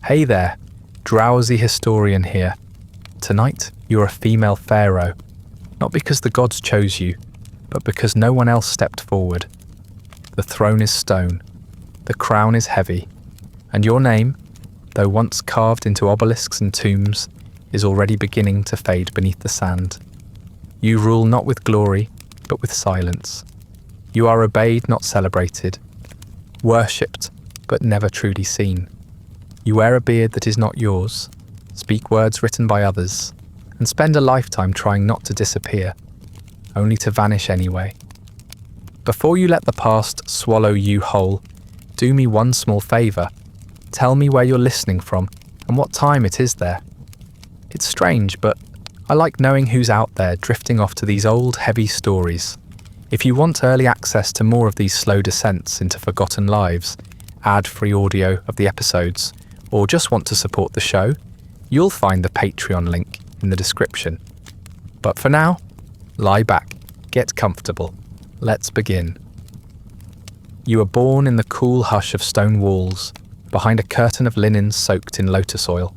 Hey there, Drowsy Historian here. Tonight, you're a female Pharaoh, not because the gods chose you, but because no one else stepped forward. The throne is stone, the crown is heavy, and your name, though once carved into obelisks and tombs, is already beginning to fade beneath the sand. You rule not with glory, but with silence. You are obeyed, not celebrated, worshipped, but never truly seen. You wear a beard that is not yours, speak words written by others, and spend a lifetime trying not to disappear, only to vanish anyway. Before you let the past swallow you whole, do me one small favour. Tell me where you're listening from and what time it is there. It's strange, but I like knowing who's out there drifting off to these old, heavy stories. If you want early access to more of these slow descents into forgotten lives, ad-free audio of the episodes, or just want to support the show, you'll find the Patreon link in the description. But for now, lie back, get comfortable. Let's begin. You were born in the cool hush of stone walls, behind a curtain of linen soaked in lotus oil.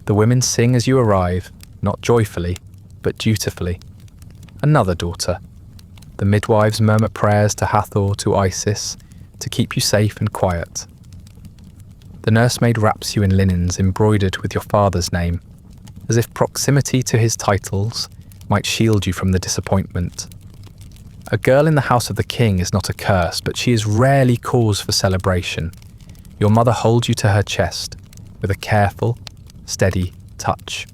The women sing as you arrive, not joyfully, but dutifully. Another daughter. The midwives murmur prayers to Hathor, to Isis, to keep you safe and quiet. The nursemaid wraps you in linens embroidered with your father's name, as if proximity to his titles might shield you from the disappointment. A girl in the house of the king is not a curse, but she is rarely cause for celebration. Your mother holds you to her chest with a careful, steady touch.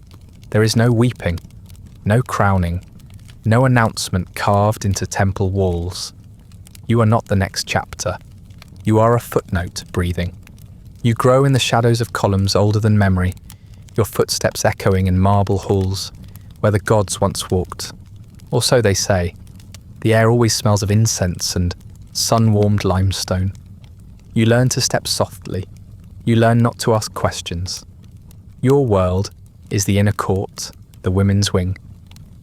There is no weeping, no crowning, no announcement carved into temple walls. You are not the next chapter. You are a footnote breathing. You grow in the shadows of columns older than memory, your footsteps echoing in marble halls where the gods once walked. Or so they say. The air always smells of incense and sun-warmed limestone. You learn to step softly. You learn not to ask questions. Your world is the inner court, the women's wing,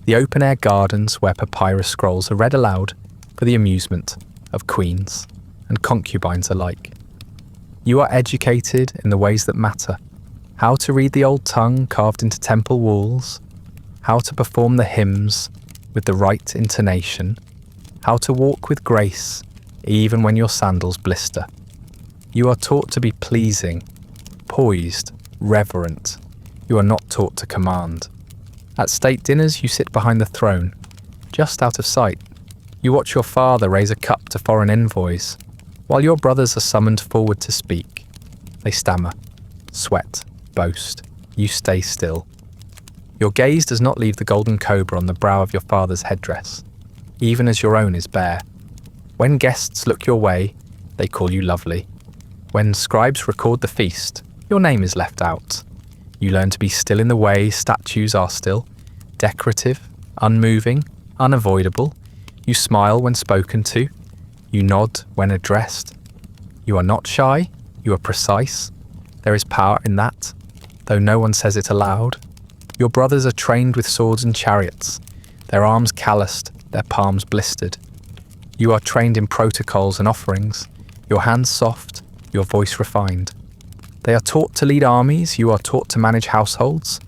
the open-air gardens where papyrus scrolls are read aloud for the amusement of queens and concubines alike. You are educated in the ways that matter, how to read the old tongue carved into temple walls, how to perform the hymns with the right intonation, how to walk with grace even when your sandals blister. You are taught to be pleasing, poised, reverent. You are not taught to command. At state dinners you sit behind the throne, just out of sight. You watch your father raise a cup to foreign envoys, while your brothers are summoned forward to speak. They stammer, sweat, boast. You stay still. Your gaze does not leave the golden cobra on the brow of your father's headdress, even as your own is bare. When guests look your way, they call you lovely. When scribes record the feast, your name is left out. You learn to be still in the way statues are still, decorative, unmoving, unavoidable. You smile when spoken to. You nod when addressed. You are not shy, you are precise. There is power in that, though no one says it aloud. Your brothers are trained with swords and chariots, their arms calloused, their palms blistered. You are trained in protocols and offerings, your hands soft, your voice refined. They are taught to lead armies, you are taught to manage households,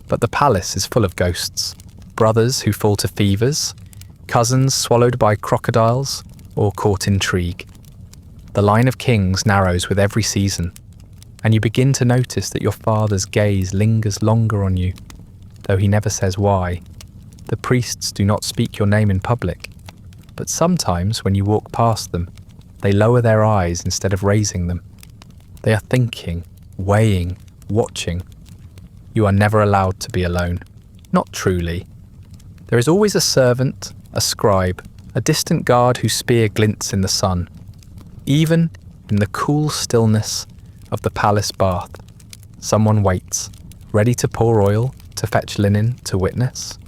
but the palace is full of ghosts, brothers who fall to fevers, cousins swallowed by crocodiles, or court intrigue. The line of kings narrows with every season, and you begin to notice that your father's gaze lingers longer on you, though he never says why. The priests do not speak your name in public, but sometimes when you walk past them, they lower their eyes instead of raising them. They are thinking, weighing, watching. You are never allowed to be alone. Not truly. There is always a servant, a scribe, a distant guard whose spear glints in the sun. Even in the cool stillness of the palace bath, someone waits, ready to pour oil, to fetch linen, to witness.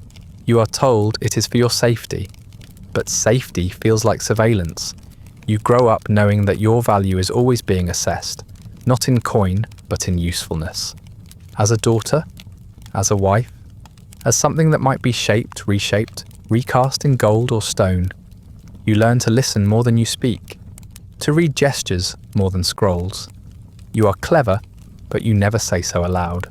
You are told it is for your safety, but safety feels like surveillance. You grow up knowing that your value is always being assessed, not in coin, but in usefulness. As a daughter, as a wife, as something that might be shaped, reshaped, recast in gold or stone. You learn to listen more than you speak, to read gestures more than scrolls. You are clever, but you never say so aloud.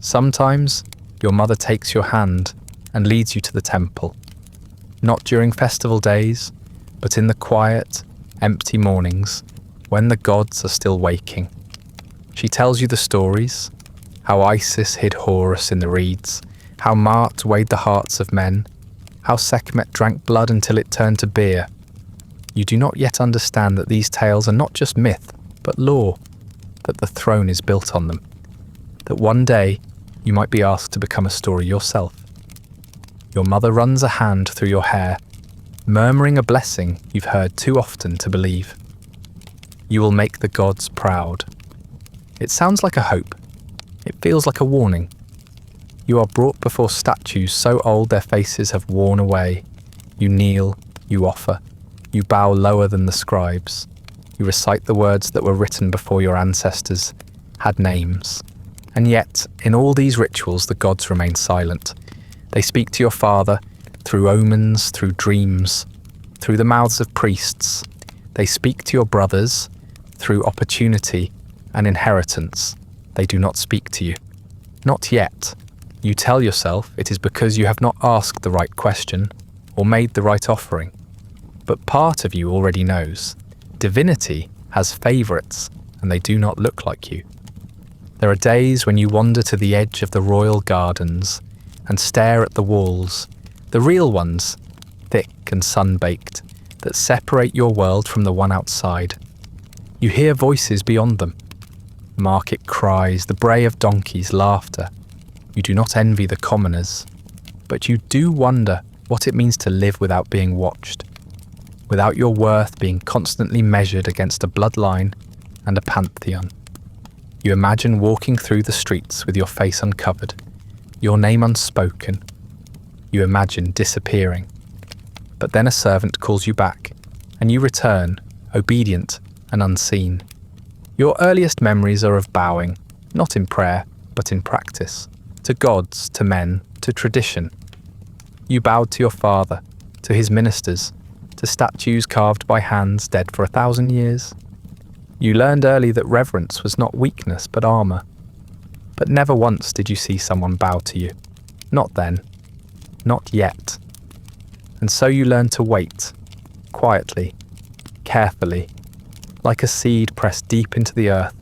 Sometimes your mother takes your hand and leads you to the temple, not during festival days, but in the quiet, empty mornings when the gods are still waking. She tells you the stories, how Isis hid Horus in the reeds, how Mart weighed the hearts of men, how Sekhmet drank blood until it turned to beer. You do not yet understand that these tales are not just myth, but lore, that the throne is built on them, that one day you might be asked to become a story yourself. Your mother runs a hand through your hair, murmuring a blessing you've heard too often to believe. You will make the gods proud. It sounds like a hope. It feels like a warning. You are brought before statues so old their faces have worn away. You kneel, you offer, you bow lower than the scribes. You recite the words that were written before your ancestors had names. And yet, in all these rituals, the gods remain silent. They speak to your father through omens, through dreams, through the mouths of priests. They speak to your brothers through opportunity and inheritance. They do not speak to you. Not yet. You tell yourself it is because you have not asked the right question or made the right offering. But part of you already knows. Divinity has favourites, and they do not look like you. There are days when you wander to the edge of the royal gardens and stare at the walls, the real ones, thick and sun-baked, that separate your world from the one outside. You hear voices beyond them. Market cries, the bray of donkeys, laughter. You do not envy the commoners, but you do wonder what it means to live without being watched, without your worth being constantly measured against a bloodline and a pantheon. You imagine walking through the streets with your face uncovered, your name unspoken. You imagine disappearing. But then a servant calls you back, and you return, obedient and unseen. Your earliest memories are of bowing, not in prayer, but in practice, to gods, to men, to tradition. You bowed to your father, to his ministers, to statues carved by hands dead for 1,000 years. You learned early that reverence was not weakness but armour. But never once did you see someone bow to you. Not then. Not yet. And so you learned to wait, quietly, carefully, like a seed pressed deep into the earth,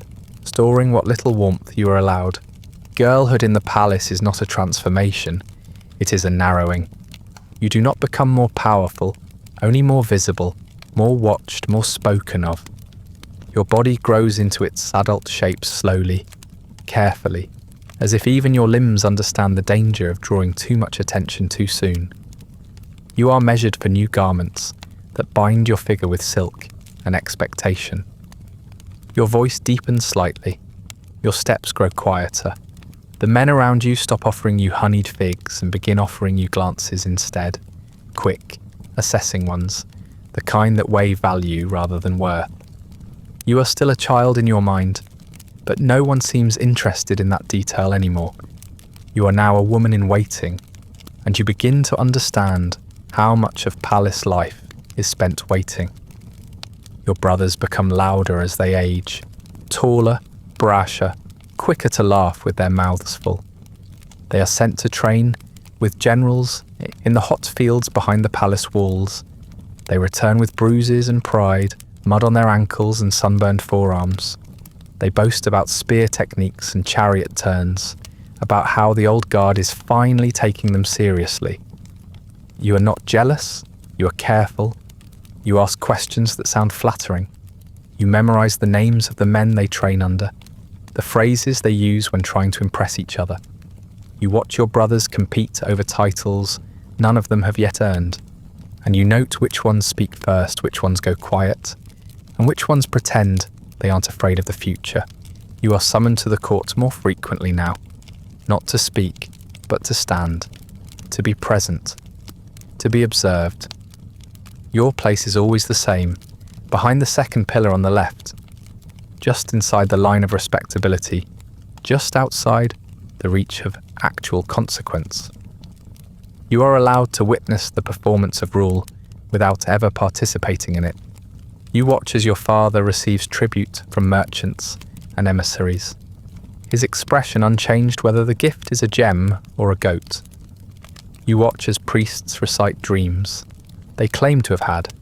storing what little warmth you are allowed. Girlhood in the palace is not a transformation, it is a narrowing. You do not become more powerful, only more visible, more watched, more spoken of. Your body grows into its adult shape slowly, carefully, as if even your limbs understand the danger of drawing too much attention too soon. You are measured for new garments that bind your figure with silk and expectation. Your voice deepens slightly. Your steps grow quieter. The men around you stop offering you honeyed figs and begin offering you glances instead. Quick, assessing ones, the kind that weigh value rather than worth. You are still a child in your mind, but no one seems interested in that detail anymore. You are now a woman in waiting, and you begin to understand how much of palace life is spent waiting. Your brothers become louder as they age, taller, brasher, quicker to laugh with their mouths full. They are sent to train with generals in the hot fields behind the palace walls. They return with bruises and pride, mud on their ankles and sunburned forearms. They boast about spear techniques and chariot turns, about how the old guard is finally taking them seriously. You are not jealous, you are careful, you ask questions that sound flattering. You memorize the names of the men they train under, the phrases they use when trying to impress each other. You watch your brothers compete over titles none of them have yet earned, and you note which ones speak first, which ones go quiet, and which ones pretend they aren't afraid of the future. You are summoned to the court more frequently now, not to speak, but to stand, to be present, to be observed. Your place is always the same, behind the second pillar on the left, just inside the line of respectability, just outside the reach of actual consequence. You are allowed to witness the performance of rule without ever participating in it. You watch as your father receives tribute from merchants and emissaries, his expression unchanged whether the gift is a gem or a goat. You watch as priests recite dreams they claim to have had,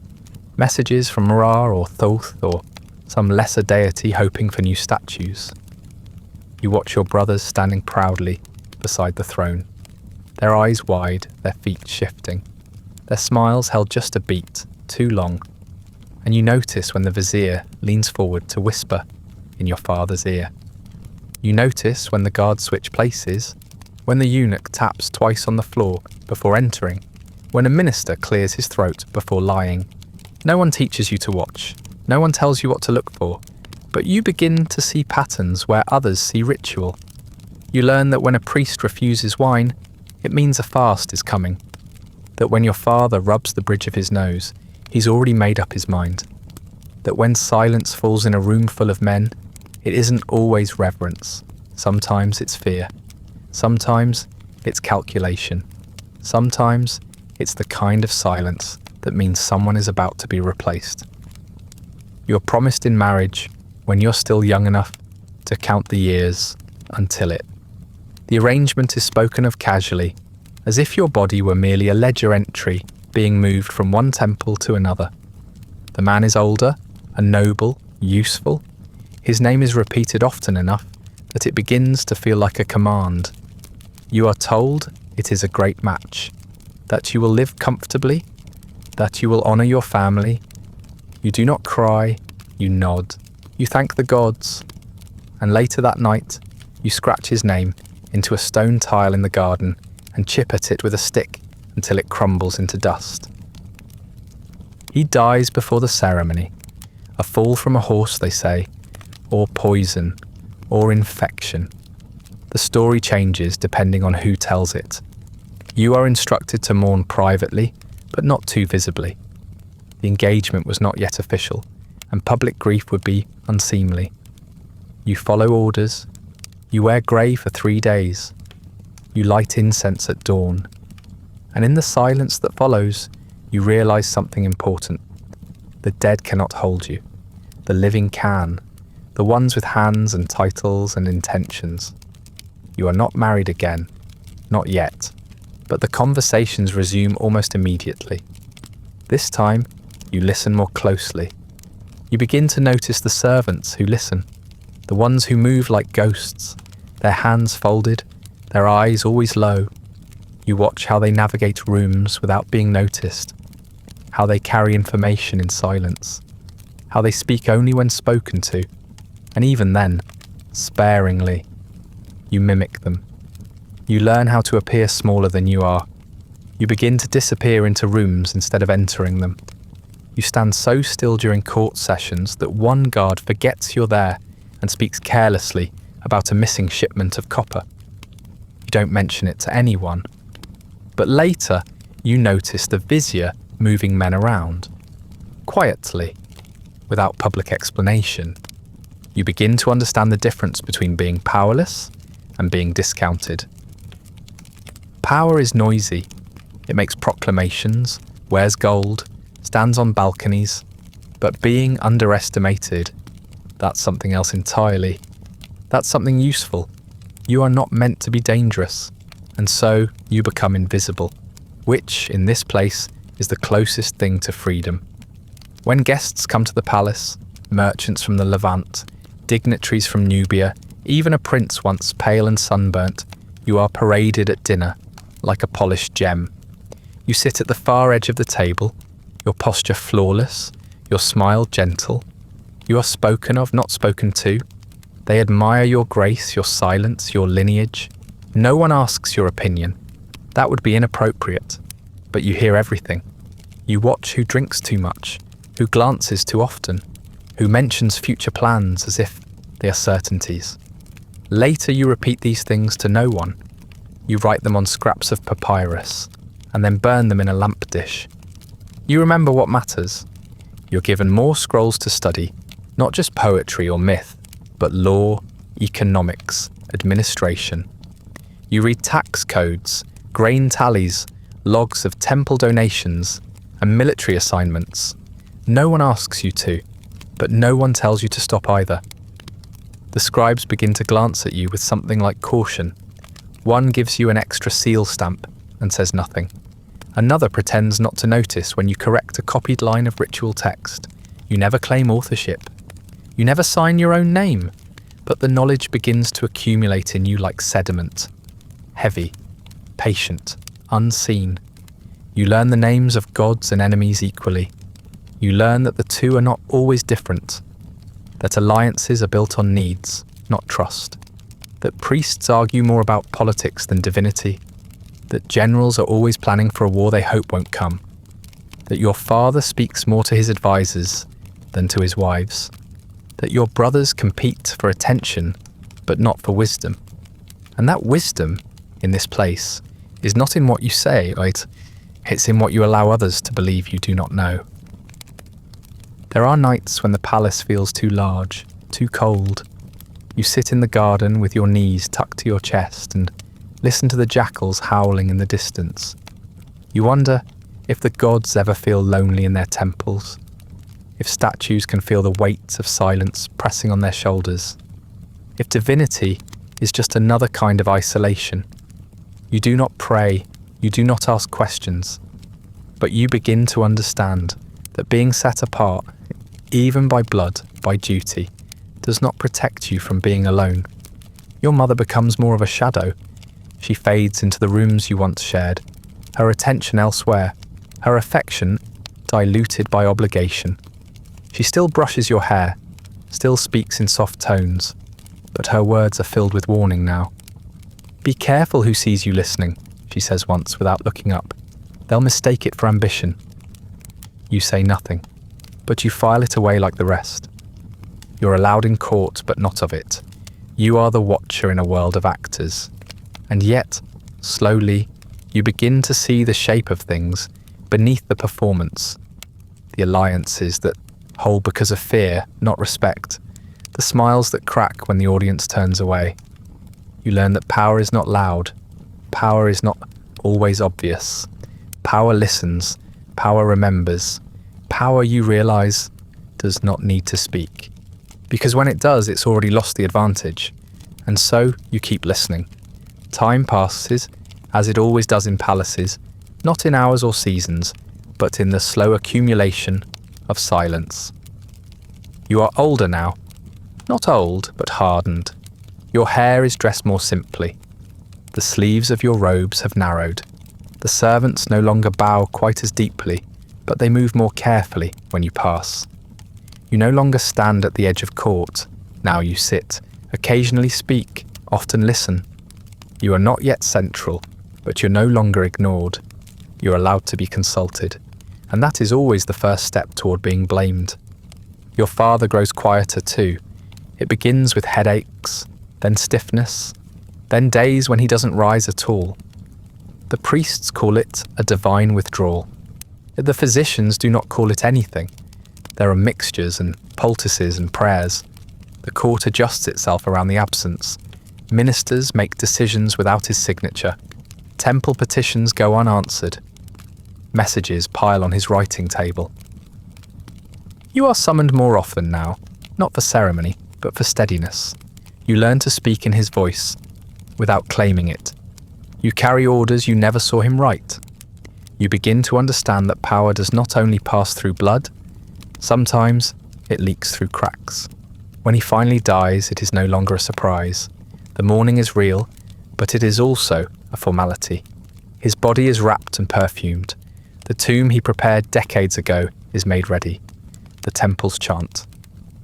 messages from Ra or Thoth or some lesser deity hoping for new statues. You watch your brothers standing proudly beside the throne, their eyes wide, their feet shifting, their smiles held just a beat too long, and you notice when the vizier leans forward to whisper in your father's ear. You notice when the guards switch places, when the eunuch taps twice on the floor before entering, when a minister clears his throat before lying. No one teaches you to watch, no one tells you what to look for, but you begin to see patterns where others see ritual. You learn that when a priest refuses wine, it means a fast is coming. That when your father rubs the bridge of his nose, he's already made up his mind. That when silence falls in a room full of men, it isn't always reverence. Sometimes it's fear. Sometimes it's calculation. Sometimes it's the kind of silence that means someone is about to be replaced. You're promised in marriage when you're still young enough to count the years until it. The arrangement is spoken of casually, as if your body were merely a ledger entry being moved from one temple to another. The man is older and noble, useful. His name is repeated often enough that it begins to feel like a command. You are told it is a great match, that you will live comfortably, that you will honour your family. You do not cry, you nod, you thank the gods, and later that night you scratch his name into a stone tile in the garden and chip at it with a stick until it crumbles into dust. He dies before the ceremony, a fall from a horse, they say, or poison, or infection. The story changes depending on who tells it. You are instructed to mourn privately, but not too visibly. The engagement was not yet official, and public grief would be unseemly. You follow orders. You wear grey for 3 days. You light incense at dawn. And in the silence that follows, you realise something important. The dead cannot hold you. The living can. The ones with hands and titles and intentions. You are not married again. Not yet. But the conversations resume almost immediately. This time, you listen more closely. You begin to notice the servants who listen. The ones who move like ghosts, their hands folded, their eyes always low. You watch how they navigate rooms without being noticed, how they carry information in silence, how they speak only when spoken to, and even then, sparingly. You mimic them. You learn how to appear smaller than you are. You begin to disappear into rooms instead of entering them. You stand so still during court sessions that one guard forgets you're there and speaks carelessly about a missing shipment of copper. You don't mention it to anyone. But later, you notice the vizier moving men around. Quietly, without public explanation. You begin to understand the difference between being powerless and being discounted. Power is noisy. It makes proclamations, wears gold, stands on balconies. But being underestimated, that's something else entirely. That's something useful. You are not meant to be dangerous, and so you become invisible, which, in this place, is the closest thing to freedom. When guests come to the palace, merchants from the Levant, dignitaries from Nubia, even a prince once pale and sunburnt, you are paraded at dinner like a polished gem. You sit at the far edge of the table, your posture flawless, your smile gentle. You are spoken of, not spoken to. They admire your grace, your silence, your lineage. No one asks your opinion. That would be inappropriate. But you hear everything. You watch who drinks too much, who glances too often, who mentions future plans as if they are certainties. Later you repeat these things to no one. You write them on scraps of papyrus, and then burn them in a lamp dish. You remember what matters. You're given more scrolls to study, not just poetry or myth, but law, economics, administration. You read tax codes, grain tallies, logs of temple donations, and military assignments. No one asks you to, but no one tells you to stop either. The scribes begin to glance at you with something like caution. One gives you an extra seal stamp and says nothing. Another pretends not to notice when you correct a copied line of ritual text. You never claim authorship. You never sign your own name, but the knowledge begins to accumulate in you like sediment. Heavy, patient, unseen. You learn the names of gods and enemies equally. You learn that the two are not always different, that alliances are built on needs, not trust, that priests argue more about politics than divinity, that generals are always planning for a war they hope won't come, that your father speaks more to his advisors than to his wives, that your brothers compete for attention but not for wisdom, and that wisdom, in this place, is not in what you say, right? It's in what you allow others to believe you do not know. There are nights when the palace feels too large, too cold. You sit in the garden with your knees tucked to your chest and listen to the jackals howling in the distance. You wonder if the gods ever feel lonely in their temples, if statues can feel the weight of silence pressing on their shoulders, if divinity is just another kind of isolation. You do not pray, you do not ask questions, but you begin to understand that being set apart, even by blood, by duty, does not protect you from being alone. Your mother becomes more of a shadow. She fades into the rooms you once shared, her attention elsewhere, her affection diluted by obligation. She still brushes your hair, still speaks in soft tones, but her words are filled with warning now. "Be careful who sees you listening," she says once without looking up. "They'll mistake it for ambition." You say nothing, but you file it away like the rest. You're allowed in court, but not of it. You are the watcher in a world of actors. And yet, slowly, you begin to see the shape of things beneath the performance. The alliances that hold because of fear, not respect. The smiles that crack when the audience turns away. You learn that power is not loud. Power is not always obvious. Power listens. Power remembers. Power, you realize, does not need to speak. Because when it does, it's already lost the advantage. And so you keep listening. Time passes, as it always does in palaces, not in hours or seasons, but in the slow accumulation of silence. You are older now. Not old, but hardened. Your hair is dressed more simply. The sleeves of your robes have narrowed. The servants no longer bow quite as deeply, but they move more carefully when you pass. You no longer stand at the edge of court. Now you sit, occasionally speak, often listen. You are not yet central, but you're no longer ignored. You're allowed to be consulted, and that is always the first step toward being blamed. Your father grows quieter too. It begins with headaches, then stiffness, then days when he doesn't rise at all. The priests call it a divine withdrawal. The physicians do not call it anything. There are mixtures and poultices and prayers. The court adjusts itself around the absence. Ministers make decisions without his signature. Temple petitions go unanswered. Messages pile on his writing table. You are summoned more often now, not for ceremony, but for steadiness. You learn to speak in his voice, without claiming it. You carry orders you never saw him write. You begin to understand that power does not only pass through blood, sometimes it leaks through cracks. When he finally dies, it is no longer a surprise. The mourning is real, but it is also a formality. His body is wrapped and perfumed. The tomb he prepared decades ago is made ready. The temples chant.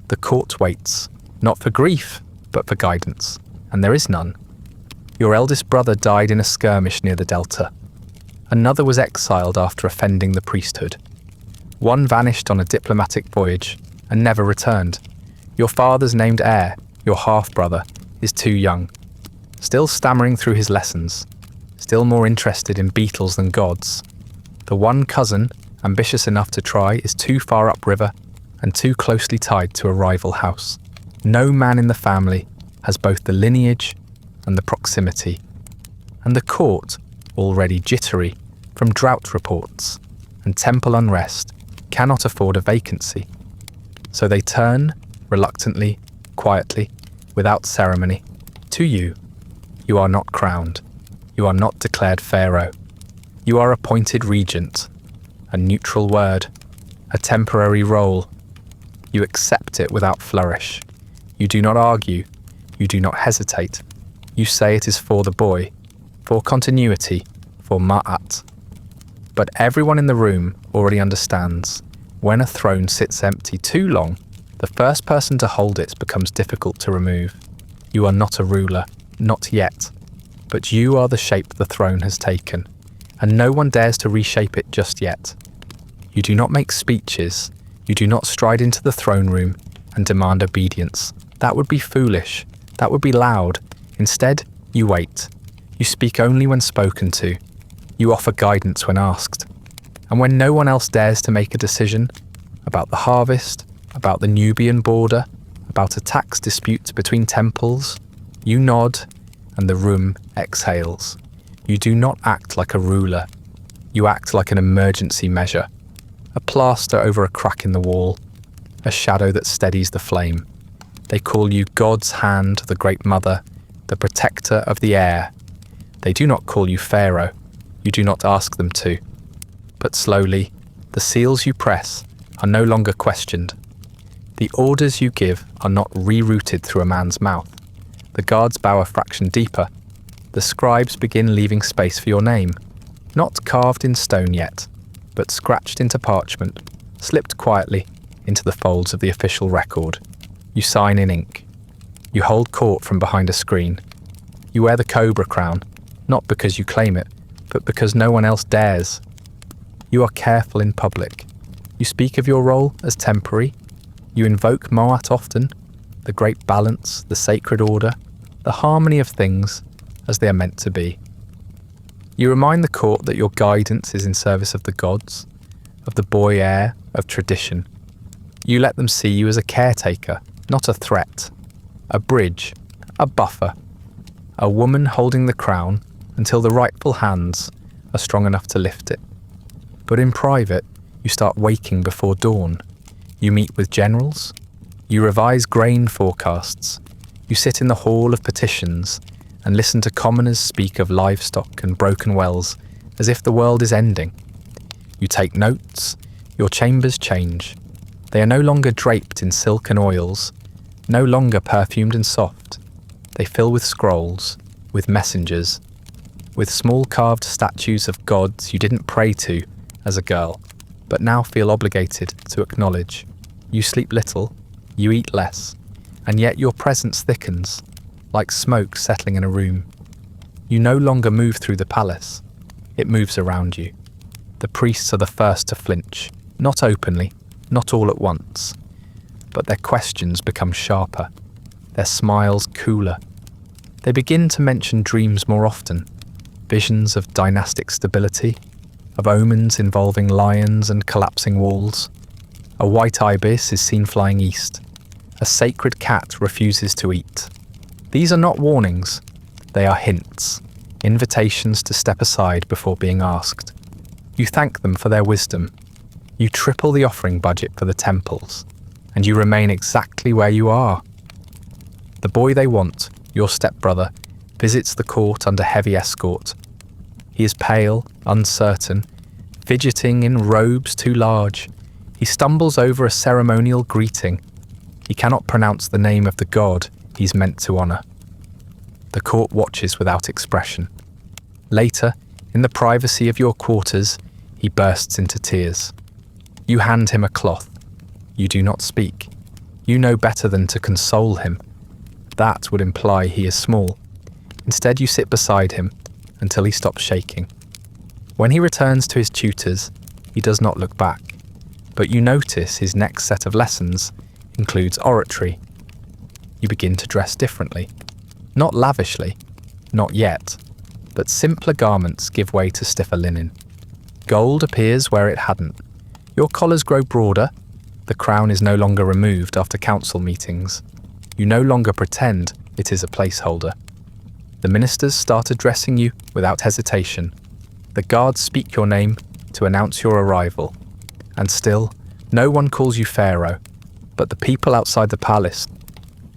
The court waits, not for grief, but for guidance, and there is none. Your eldest brother died in a skirmish near the Delta. Another was exiled after offending the priesthood. One vanished on a diplomatic voyage and never returned. Your father's named heir, your half-brother, is too young, still stammering through his lessons, still more interested in beetles than gods. The one cousin, ambitious enough to try, is too far upriver and too closely tied to a rival house. No man in the family has both the lineage and the proximity. And the court, already jittery from drought reports and temple unrest, cannot afford a vacancy. So they turn, reluctantly, quietly, without ceremony. To you, you are not crowned. You are not declared Pharaoh. You are appointed regent, a neutral word, a temporary role. You accept it without flourish. You do not argue. You do not hesitate. You say it is for the boy, for continuity, for ma'at. But everyone in the room already understands, when a throne sits empty too long, the first person to hold it becomes difficult to remove. You are not a ruler, not yet, but you are the shape the throne has taken, and no one dares to reshape it just yet. You do not make speeches, you do not stride into the throne room and demand obedience. That would be foolish, that would be loud. Instead, you wait. You speak only when spoken to. You offer guidance when asked. And when no one else dares to make a decision about the harvest, about the Nubian border, about a tax dispute between temples, you nod and the room exhales. You do not act like a ruler. You act like an emergency measure, a plaster over a crack in the wall, a shadow that steadies the flame. They call you God's hand, the Great Mother, the protector of the air. They do not call you Pharaoh. You do not ask them to. But slowly, the seals you press are no longer questioned. The orders you give are not rerouted through a man's mouth. The guards bow a fraction deeper. The scribes begin leaving space for your name, not carved in stone yet, but scratched into parchment, slipped quietly into the folds of the official record. You sign in ink. You hold court from behind a screen. You wear the cobra crown, not because you claim it, but because no one else dares. You are careful in public. You speak of your role as temporary. You invoke Moat often, the great balance, the sacred order, the harmony of things as they are meant to be. You remind the court that your guidance is in service of the gods, of the boy heir, of tradition. You let them see you as a caretaker, not a threat, a bridge, a buffer, a woman holding the crown until the rightful hands are strong enough to lift it. But in private, you start waking before dawn. You meet with generals. You revise grain forecasts. You sit in the hall of petitions and listen to commoners speak of livestock and broken wells as if the world is ending. You take notes. Your chambers change. They are no longer draped in silk and oils, no longer perfumed and soft. They fill with scrolls, with messengers, with small carved statues of gods you didn't pray to as a girl, but now feel obligated to acknowledge. You sleep little, you eat less, and yet your presence thickens, like smoke settling in a room. You no longer move through the palace, it moves around you. The priests are the first to flinch, not openly, not all at once, but their questions become sharper, their smiles cooler. They begin to mention dreams more often, visions of dynastic stability, of omens involving lions and collapsing walls. A white ibis is seen flying east. A sacred cat refuses to eat. These are not warnings, they are hints, invitations to step aside before being asked. You thank them for their wisdom. You triple the offering budget for the temples, and you remain exactly where you are. The boy they want, your stepbrother, visits the court under heavy escort. He is pale, uncertain, fidgeting in robes too large. He stumbles over a ceremonial greeting. He cannot pronounce the name of the god he's meant to honour. The court watches without expression. Later, in the privacy of your quarters, he bursts into tears. You hand him a cloth. You do not speak. You know better than to console him. That would imply he is small. Instead, you sit beside him until he stops shaking. When he returns to his tutors, he does not look back, but you notice his next set of lessons includes oratory. You begin to dress differently. Not lavishly, not yet, but simpler garments give way to stiffer linen. Gold appears where it hadn't. Your collars grow broader. The crown is no longer removed after council meetings. You no longer pretend it is a placeholder. The ministers start addressing you without hesitation. The guards speak your name to announce your arrival. And still, no one calls you Pharaoh, but the people outside the palace,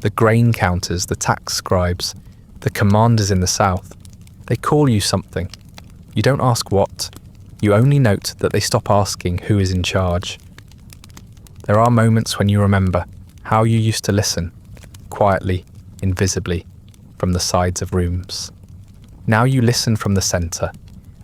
The grain counters, the tax scribes, the commanders in the south. They call you something. You don't ask what. You only note that they stop asking who is in charge. There are moments when you remember how you used to listen, quietly, invisibly, from the sides of rooms. Now you listen from the centre,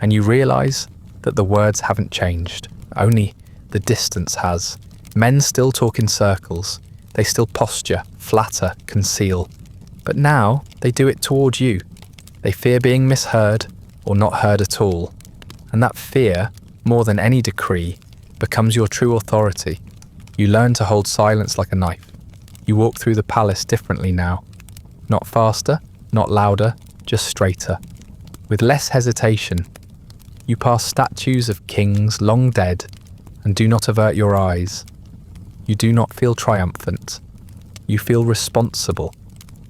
and you realise that the words haven't changed, only the distance has. Men still talk in circles, they still posture, flatter, conceal. But now they do it toward you. They fear being misheard or not heard at all. And that fear, more than any decree, becomes your true authority. You learn to hold silence like a knife. You walk through the palace differently now. Not faster, not louder, just straighter. With less hesitation. You pass statues of kings long dead and do not avert your eyes. You do not feel triumphant. You feel responsible,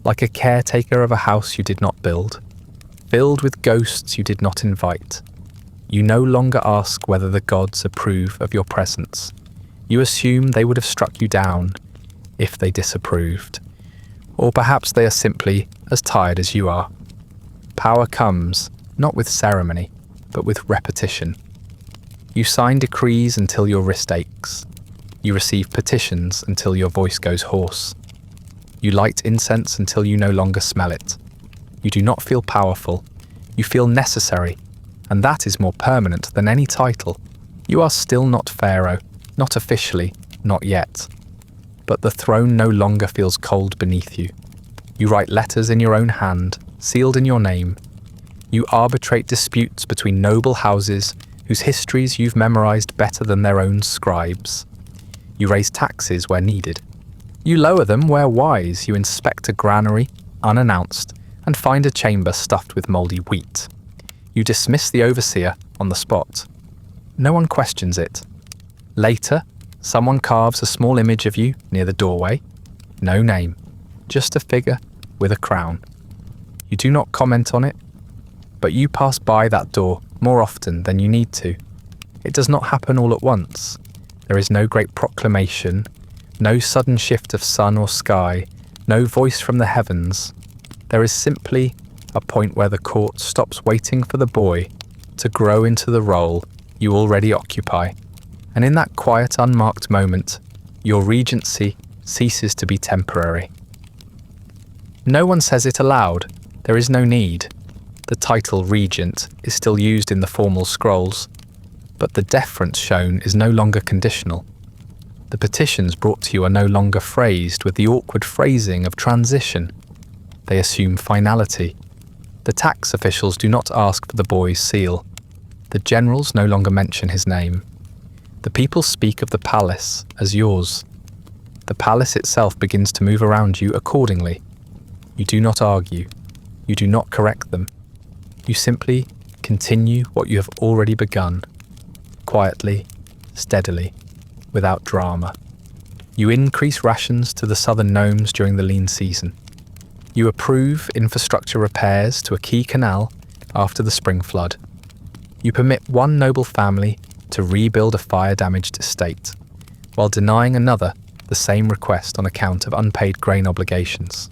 like a caretaker of a house you did not build, filled with ghosts you did not invite. You no longer ask whether the gods approve of your presence. You assume they would have struck you down if they disapproved. Or perhaps they are simply as tired as you are. Power comes, not with ceremony, but with repetition. You sign decrees until your wrist aches. You receive petitions until your voice goes hoarse. You light incense until you no longer smell it. You do not feel powerful. You feel necessary, and that is more permanent than any title. You are still not Pharaoh, not officially, not yet. But the throne no longer feels cold beneath you. You write letters in your own hand, sealed in your name. You arbitrate disputes between noble houses whose histories you've memorized better than their own scribes. You raise taxes where needed. You lower them where wise. You inspect a granary, unannounced, and find a chamber stuffed with mouldy wheat. You dismiss the overseer on the spot. No one questions it. Later, someone carves a small image of you near the doorway. No name, just a figure with a crown. You do not comment on it, but you pass by that door more often than you need to. It does not happen all at once. There is no great proclamation, no sudden shift of sun or sky, no voice from the heavens. There is simply a point where the court stops waiting for the boy to grow into the role you already occupy. And in that quiet, unmarked moment, your regency ceases to be temporary. No one says it aloud. There is no need. The title regent is still used in the formal scrolls, but the deference shown is no longer conditional. The petitions brought to you are no longer phrased with the awkward phrasing of transition. They assume finality. The tax officials do not ask for the boy's seal. The generals no longer mention his name. The people speak of the palace as yours. The palace itself begins to move around you accordingly. You do not argue. You do not correct them. You simply continue what you have already begun, quietly, steadily, without drama. You increase rations to the southern gnomes during the lean season. You approve infrastructure repairs to a key canal after the spring flood. You permit one noble family to rebuild a fire-damaged estate, while denying another the same request on account of unpaid grain obligations.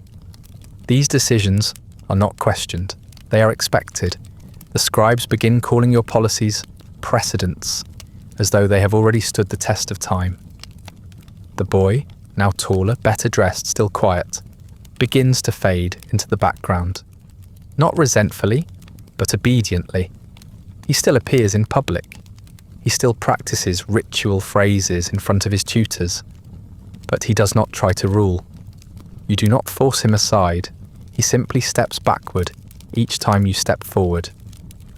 These decisions are not questioned. They are expected. The scribes begin calling your policies precedents, as though they have already stood the test of time. The boy, now taller, better dressed, still quiet, begins to fade into the background. Not resentfully, but obediently. He still appears in public. He still practices ritual phrases in front of his tutors, but he does not try to rule. You do not force him aside. He simply steps backward each time you step forward,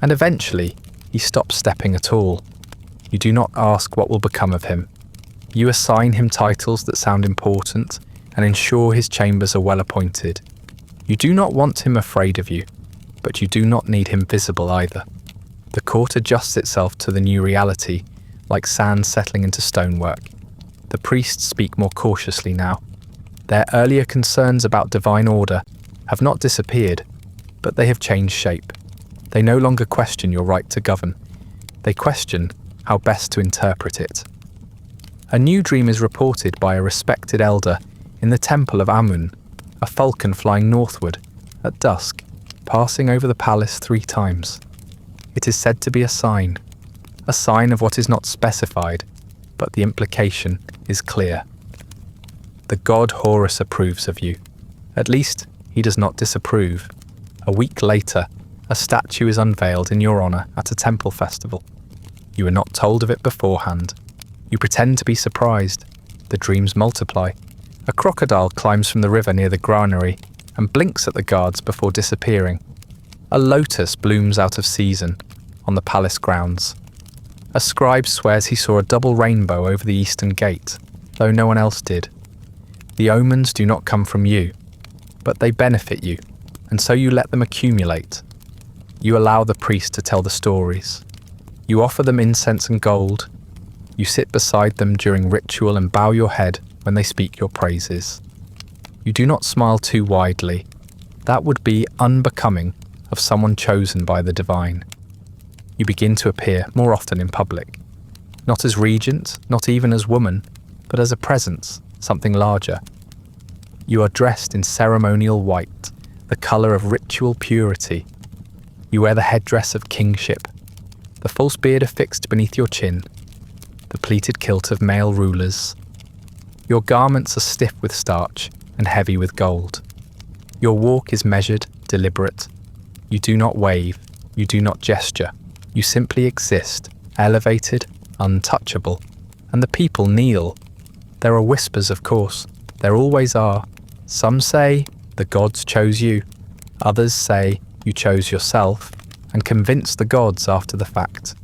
and eventually he stops stepping at all. You do not ask what will become of him. You assign him titles that sound important and ensure his chambers are well appointed. You do not want him afraid of you, but you do not need him visible either. The court adjusts itself to the new reality, like sand settling into stonework. The priests speak more cautiously now. Their earlier concerns about divine order have not disappeared, but they have changed shape. They no longer question your right to govern. They question how best to interpret it. A new dream is reported by a respected elder in the temple of Amun. a falcon flying northward, at dusk, passing over the palace 3 times. It is said to be a sign of what is not specified, but the implication is clear. The god Horus approves of you. At least, he does not disapprove. A week later, a statue is unveiled in your honour at a temple festival. You are not told of it beforehand. You pretend to be surprised. The dreams multiply. A crocodile climbs from the river near the granary and blinks at the guards before disappearing. A lotus blooms out of season on the palace grounds. A scribe swears he saw a double rainbow over the eastern gate, though no one else did. The omens do not come from you, but they benefit you, and so you let them accumulate. You allow the priest to tell the stories. You offer them incense and gold. You sit beside them during ritual and bow your head when they speak your praises. You do not smile too widely. That would be unbecoming of someone chosen by the divine. You begin to appear more often in public, not as regent, not even as woman, but as a presence, something larger. You are dressed in ceremonial white, the colour of ritual purity. You wear the headdress of kingship, the false beard affixed beneath your chin, the pleated kilt of male rulers. Your garments are stiff with starch and heavy with gold. Your walk is measured, deliberate. You do not wave, you do not gesture. You simply exist, elevated, untouchable. And the people kneel. There are whispers, of course. There always are. Some say, the gods chose you. Others say, you chose yourself, and convince the gods after the fact.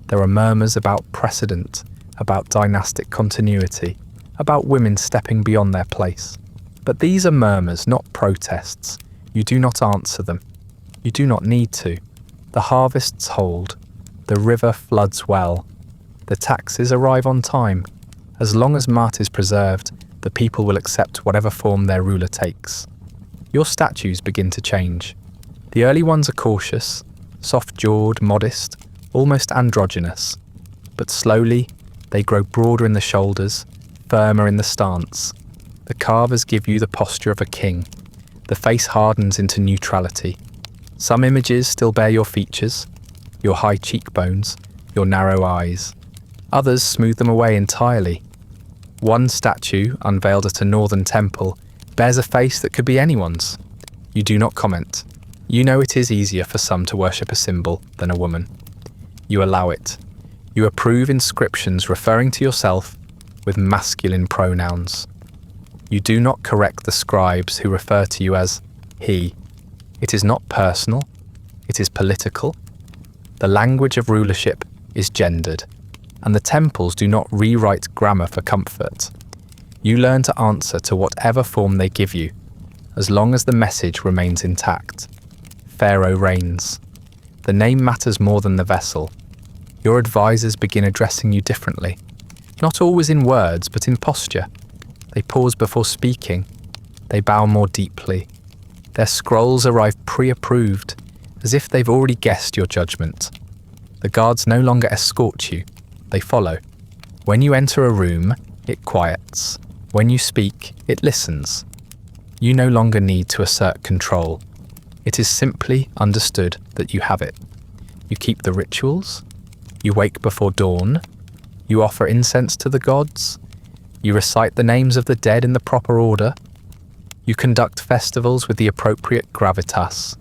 There are murmurs about precedent, about dynastic continuity, about women stepping beyond their place. But these are murmurs, not protests. You do not answer them. You do not need to. The harvests hold. The river floods well. The taxes arrive on time. As long as Mart is preserved, the people will accept whatever form their ruler takes. Your statues begin to change. The early ones are cautious, soft-jawed, modest, almost androgynous. But slowly, they grow broader in the shoulders, firmer in the stance. The carvers give you the posture of a king. The face hardens into neutrality. Some images still bear your features, your high cheekbones, your narrow eyes. Others smooth them away entirely. One statue, unveiled at a northern temple, bears a face that could be anyone's. You do not comment. You know it is easier for some to worship a symbol than a woman. You allow it. You approve inscriptions referring to yourself with masculine pronouns. You do not correct the scribes who refer to you as he. It is not personal, it is political. The language of rulership is gendered, and the temples do not rewrite grammar for comfort. You learn to answer to whatever form they give you, as long as the message remains intact. Pharaoh reigns. The name matters more than the vessel. Your advisors begin addressing you differently, not always in words, but in posture. They pause before speaking. They bow more deeply. Their scrolls arrive pre-approved, as if they've already guessed your judgment. The guards no longer escort you, they follow. When you enter a room, it quiets. When you speak, it listens. You no longer need to assert control. It is simply understood that you have it. You keep the rituals. You wake before dawn. You offer incense to the gods. You recite the names of the dead in the proper order. You conduct festivals with the appropriate gravitas.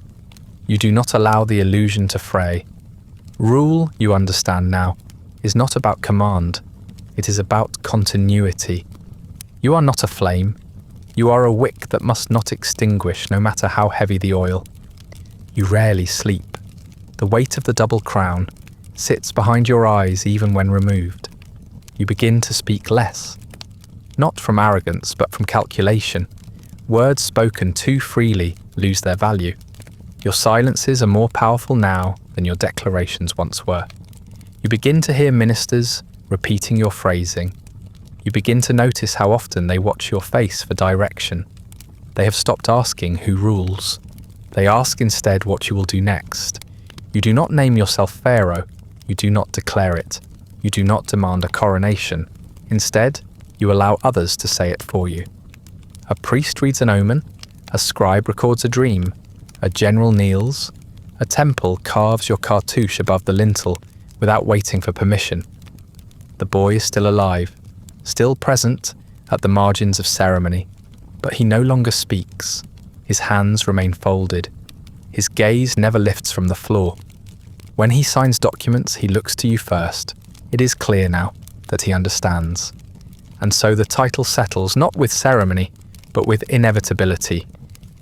You do not allow the illusion to fray. Rule, you understand now, is not about command. It is about continuity. You are not a flame. You are a wick that must not extinguish no matter how heavy the oil. You rarely sleep. The weight of the double crown sits behind your eyes even when removed. You begin to speak less. Not from arrogance, but from calculation. Words spoken too freely lose their value. Your silences are more powerful now than your declarations once were. You begin to hear ministers repeating your phrasing. You begin to notice how often they watch your face for direction. They have stopped asking who rules. They ask instead what you will do next. You do not name yourself Pharaoh. You do not declare it. You do not demand a coronation. Instead, you allow others to say it for you. A priest reads an omen, A scribe records a dream. A general kneels. A temple carves your cartouche above the lintel without waiting for permission. The boy is still alive, still present at the margins of ceremony, but he no longer speaks. His hands remain folded. His gaze never lifts from the floor. When he signs documents, he looks to you first. It is clear now that he understands. And so the title settles not with ceremony, but with inevitability.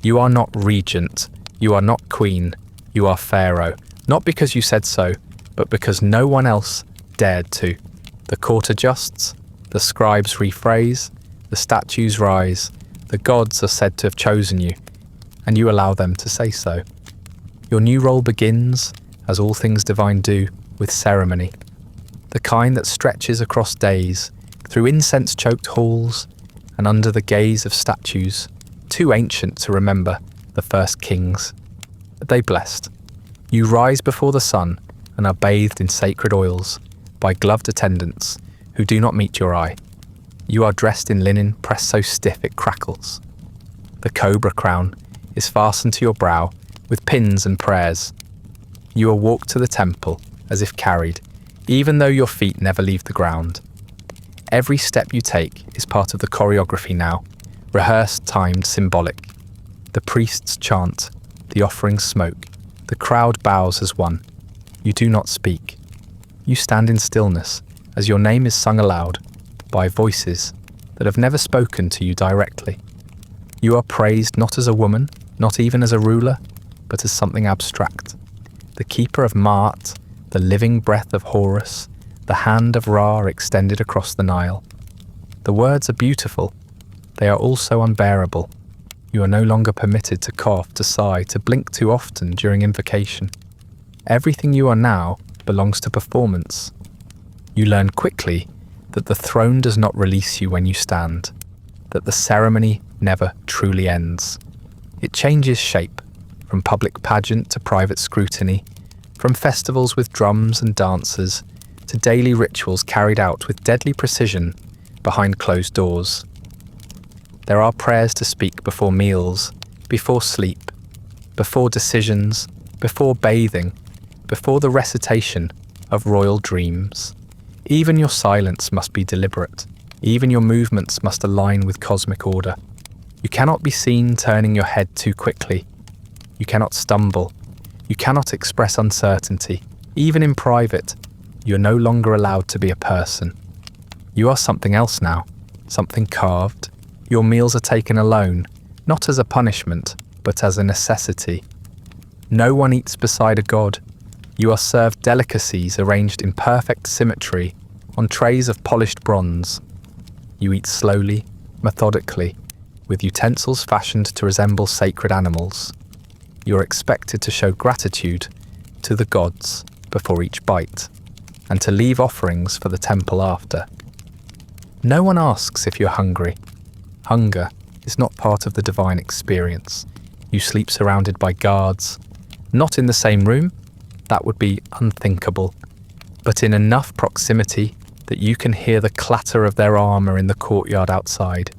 You are not regent. You are not queen. You are Pharaoh, not because you said so, but because no one else dared to. The court adjusts, the scribes rephrase, the statues rise, the gods are said to have chosen you, and you allow them to say so. Your new role begins, as all things divine do, with ceremony. The kind that stretches across days, through incense-choked halls, and under the gaze of statues, too ancient to remember the first kings. They blessed. You rise before the sun and are bathed in sacred oils by gloved attendants who do not meet your eye. You are dressed in linen pressed so stiff it crackles. The cobra crown is fastened to your brow with pins and prayers. You are walked to the temple as if carried, even though your feet never leave the ground. Every step you take is part of the choreography now, rehearsed, timed, symbolic. The priests chant, the offerings smoke, the crowd bows as one. You do not speak. You stand in stillness as your name is sung aloud by voices that have never spoken to you directly. You are praised not as a woman, not even as a ruler, but as something abstract. The keeper of Maat, the living breath of Horus, the hand of Ra extended across the Nile. The words are beautiful. They are also unbearable. You are no longer permitted to cough, to sigh, to blink too often during invocation. Everything you are now belongs to performance. You learn quickly that the throne does not release you when you stand, that the ceremony never truly ends. It changes shape, from public pageant to private scrutiny, from festivals with drums and dancers to daily rituals carried out with deadly precision behind closed doors. There are prayers to speak before meals, before sleep, before decisions, before bathing, before the recitation of royal dreams. Even your silence must be deliberate. Even your movements must align with cosmic order. You cannot be seen turning your head too quickly. You cannot stumble. You cannot express uncertainty. Even in private, you are no longer allowed to be a person. You are something else now, something carved. Your meals are taken alone, not as a punishment, but as a necessity. No one eats beside a god. You are served delicacies arranged in perfect symmetry on trays of polished bronze. You eat slowly, methodically, with utensils fashioned to resemble sacred animals. You are expected to show gratitude to the gods before each bite, and to leave offerings for the temple after. No one asks if you're hungry. Hunger is not part of the divine experience. You sleep surrounded by guards, not in the same room, that would be unthinkable, but in enough proximity that you can hear the clatter of their armour in the courtyard outside.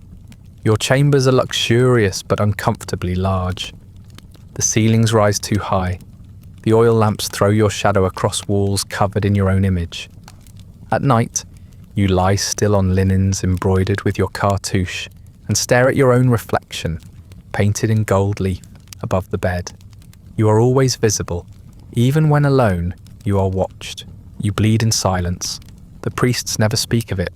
Your chambers are luxurious but uncomfortably large. The ceilings rise too high. The oil lamps throw your shadow across walls covered in your own image. At night, you lie still on linens embroidered with your cartouche and stare at your own reflection, painted in gold leaf, above the bed. You are always visible. Even when alone, you are watched. You bleed in silence. The priests never speak of it.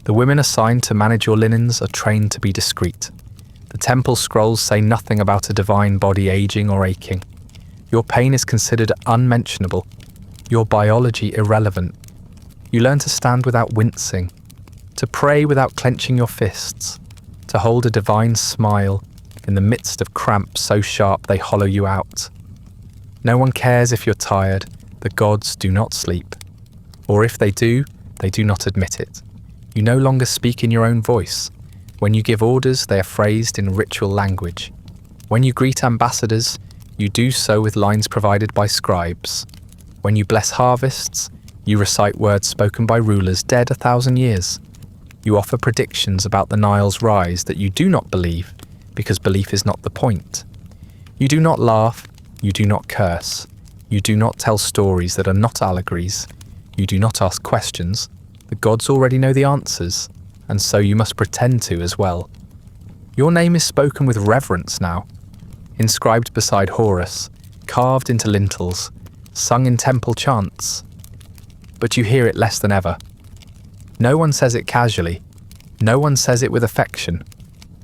The women assigned to manage your linens are trained to be discreet. The temple scrolls say nothing about a divine body aging or aching. Your pain is considered unmentionable, your biology irrelevant. You learn to stand without wincing, to pray without clenching your fists, to hold a divine smile in the midst of cramps so sharp they hollow you out. No one cares if you're tired. The gods do not sleep. Or if they do not admit it. You no longer speak in your own voice. When you give orders, they are phrased in ritual language. When you greet ambassadors, you do so with lines provided by scribes. When you bless harvests, you recite words spoken by rulers dead 1,000 years. You offer predictions about the Nile's rise that you do not believe, because belief is not the point. You do not laugh, you do not curse, you do not tell stories that are not allegories, you do not ask questions. The gods already know the answers, and so you must pretend to as well. Your name is spoken with reverence now, inscribed beside Horus, carved into lintels, sung in temple chants. But you hear it less than ever. No one says it casually. No one says it with affection.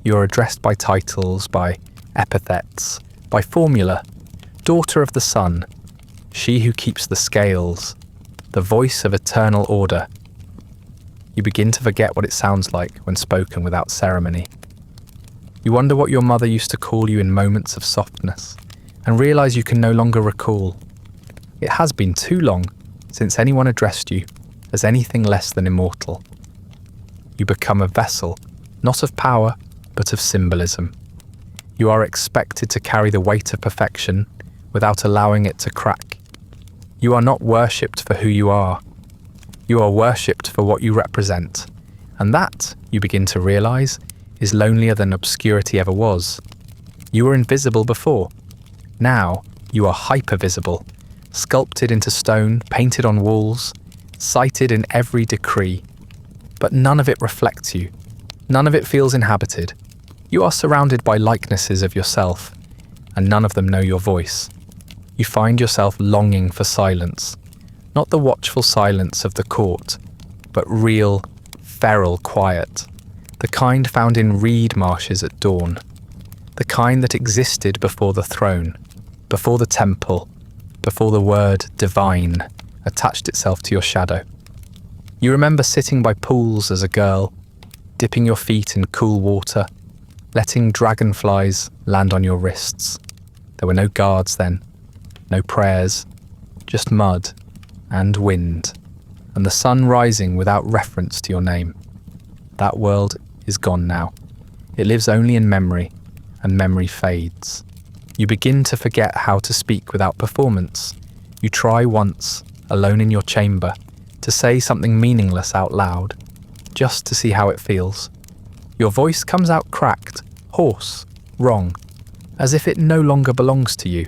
You are addressed by titles, by epithets, by formula. Daughter of the sun, she who keeps the scales, the voice of eternal order. You begin to forget what it sounds like when spoken without ceremony. You wonder what your mother used to call you in moments of softness, and realize you can no longer recall. It has been too long since anyone addressed you as anything less than immortal. You become a vessel, not of power, but of symbolism. You are expected to carry the weight of perfection without allowing it to crack. You are not worshipped for who you are. You are worshipped for what you represent, and that, you begin to realize, is lonelier than obscurity ever was. You were invisible before. Now, you are hyper-visible, sculpted into stone, painted on walls, cited in every decree. But none of it reflects you. None of it feels inhabited. You are surrounded by likenesses of yourself, and none of them know your voice. You find yourself longing for silence, not the watchful silence of the court, but real, feral quiet, the kind found in reed marshes at dawn, the kind that existed before the throne, before the temple, before the word divine attached itself to your shadow. You remember sitting by pools as a girl, dipping your feet in cool water, letting dragonflies land on your wrists. There were no guards then, no prayers, just mud and wind, and the sun rising without reference to your name. That world is gone now. It lives only in memory, and memory fades. You begin to forget how to speak without performance. You try once, alone in your chamber, to say something meaningless out loud, just to see how it feels. Your voice comes out cracked, hoarse, wrong, as if it no longer belongs to you.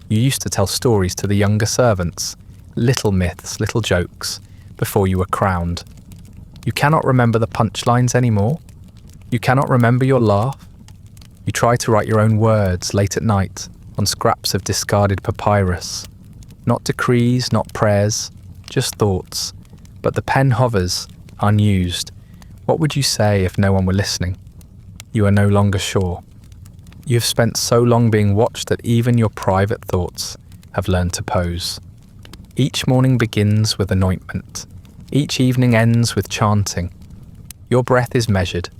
You used to tell stories to the younger servants, little myths, little jokes, before you were crowned. You cannot remember the punchlines anymore. You cannot remember your laugh. You try to write your own words late at night on scraps of discarded papyrus. Not decrees, not prayers, just thoughts. But the pen hovers, unused. What would you say if no one were listening? You are no longer sure. You have spent so long being watched that even your private thoughts have learned to pose. Each morning begins with anointment. Each evening ends with chanting. Your breath is measured.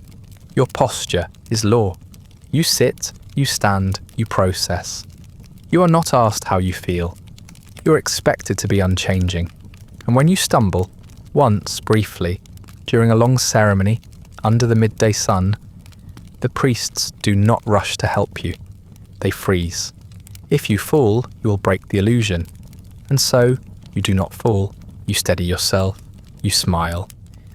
Your posture is law. You sit, you stand, you process. You are not asked how you feel. You are expected to be unchanging. And when you stumble, once, briefly, during a long ceremony, under the midday sun, the priests do not rush to help you. They freeze. If you fall, you will break the illusion. And so, you do not fall. You steady yourself. You smile.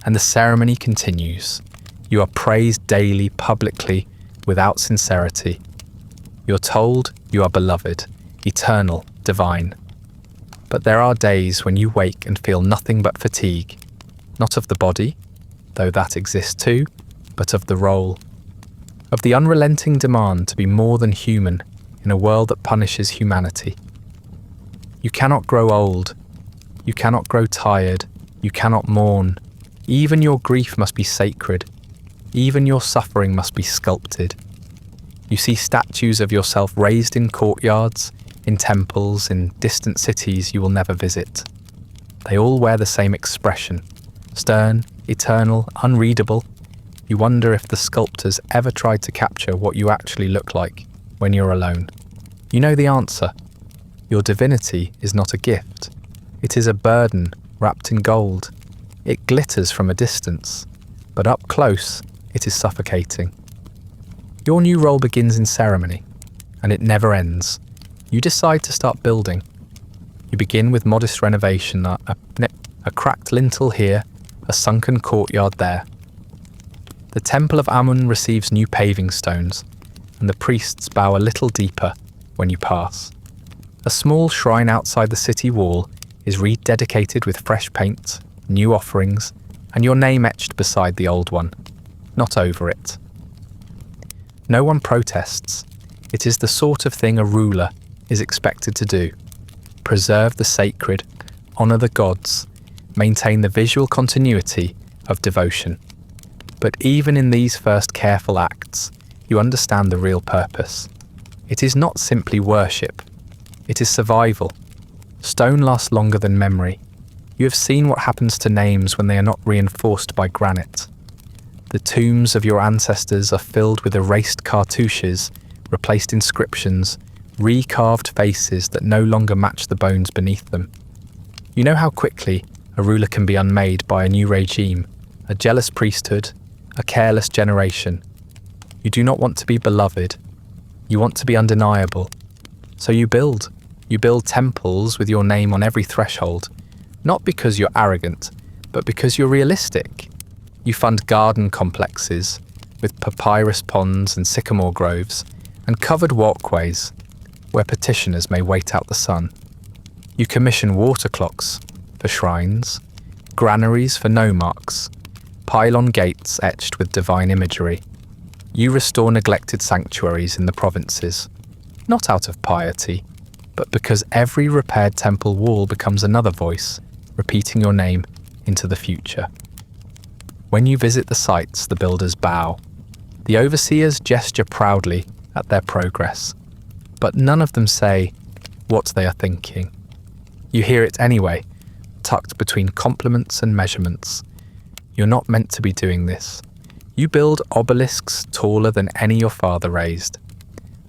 And the ceremony continues. You are praised daily, publicly, without sincerity. You're told you are beloved, eternal, divine. But there are days when you wake and feel nothing but fatigue. Not of the body, though that exists too, but of the role. Of the unrelenting demand to be more than human in a world that punishes humanity. You cannot grow old. You cannot grow tired. You cannot mourn. Even your grief must be sacred. Even your suffering must be sculpted. You see statues of yourself raised in courtyards, in temples, in distant cities you will never visit. They all wear the same expression. Stern, eternal, unreadable. You wonder if the sculptors ever tried to capture what you actually look like when you're alone. You know the answer. Your divinity is not a gift. It is a burden wrapped in gold. It glitters from a distance, but up close, it is suffocating. Your new role begins in ceremony, and it never ends. You decide to start building. You begin with modest renovation, a cracked lintel here, a sunken courtyard there. The temple of Amun receives new paving stones, and the priests bow a little deeper when you pass. A small shrine outside the city wall is rededicated with fresh paint, new offerings, and your name etched beside the old one, not over it. No one protests. It is the sort of thing a ruler is expected to do. Preserve the sacred, honour the gods, maintain the visual continuity of devotion. But even in these first careful acts, you understand the real purpose. It is not simply worship. It is survival. Stone lasts longer than memory. You have seen what happens to names when they are not reinforced by granite. The tombs of your ancestors are filled with erased cartouches, replaced inscriptions, recarved faces that no longer match the bones beneath them. You know how quickly a ruler can be unmade by a new regime, a jealous priesthood, a careless generation. You do not want to be beloved. You want to be undeniable. So you build. You build temples with your name on every threshold, not because you're arrogant, but because you're realistic. You fund garden complexes with papyrus ponds and sycamore groves and covered walkways where petitioners may wait out the sun. You commission water clocks for shrines, granaries for nomarchs, pylon gates etched with divine imagery. You restore neglected sanctuaries in the provinces, not out of piety, but because every repaired temple wall becomes another voice, repeating your name into the future. When you visit the sites, the builders bow. The overseers gesture proudly at their progress, but none of them say what they are thinking. You hear it anyway, tucked between compliments and measurements. You're not meant to be doing this. You build obelisks taller than any your father raised.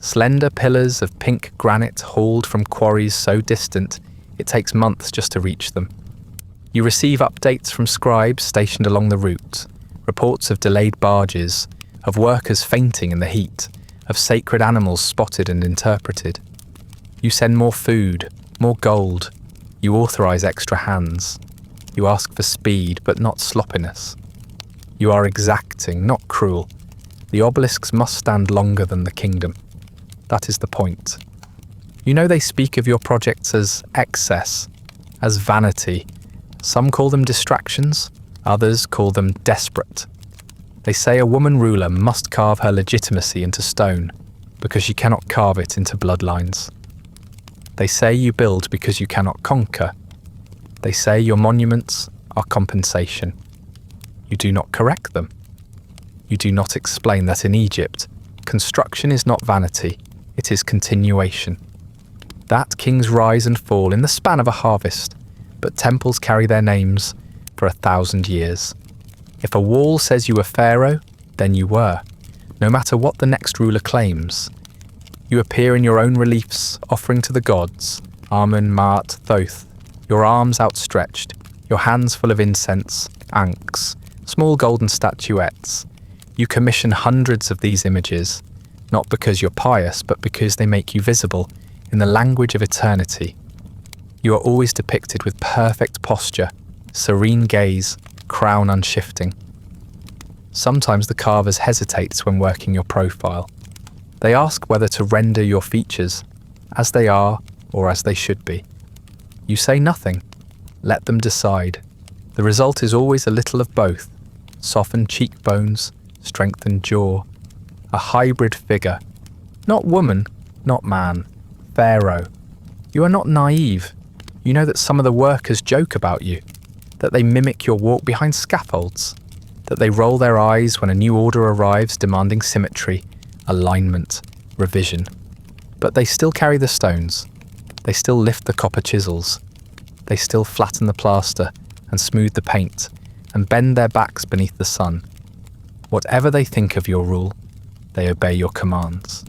Slender pillars of pink granite hauled from quarries so distant it takes months just to reach them. You receive updates from scribes stationed along the route, reports of delayed barges, of workers fainting in the heat, of sacred animals spotted and interpreted. You send more food, more gold. You authorize extra hands. You ask for speed, but not sloppiness. You are exacting, not cruel. The obelisks must stand longer than the kingdom. That is the point. You know they speak of your projects as excess, as vanity. Some call them distractions, others call them desperate. They say a woman ruler must carve her legitimacy into stone because she cannot carve it into bloodlines. They say you build because you cannot conquer. They say your monuments are compensation. You do not correct them. You do not explain that in Egypt, construction is not vanity, it is continuation. That kings rise and fall in the span of a harvest, but temples carry their names for 1,000 years. If a wall says you were Pharaoh, then you were, no matter what the next ruler claims. You appear in your own reliefs, offering to the gods, Amun, Maat, Thoth, your arms outstretched, your hands full of incense, ankhs, small golden statuettes. You commission hundreds of these images, not because you're pious, but because they make you visible in the language of eternity. You are always depicted with perfect posture, serene gaze, crown unshifting. Sometimes the carvers hesitate when working your profile. They ask whether to render your features as they are or as they should be. You say nothing. Let them decide. The result is always a little of both. Softened cheekbones, strengthened jaw. A hybrid figure. Not woman, not man. Pharaoh. You are not naive. You know that some of the workers joke about you, that they mimic your walk behind scaffolds, that they roll their eyes when a new order arrives demanding symmetry, alignment, revision. But they still carry the stones. They still lift the copper chisels. They still flatten the plaster and smooth the paint and bend their backs beneath the sun. Whatever they think of your rule, they obey your commands.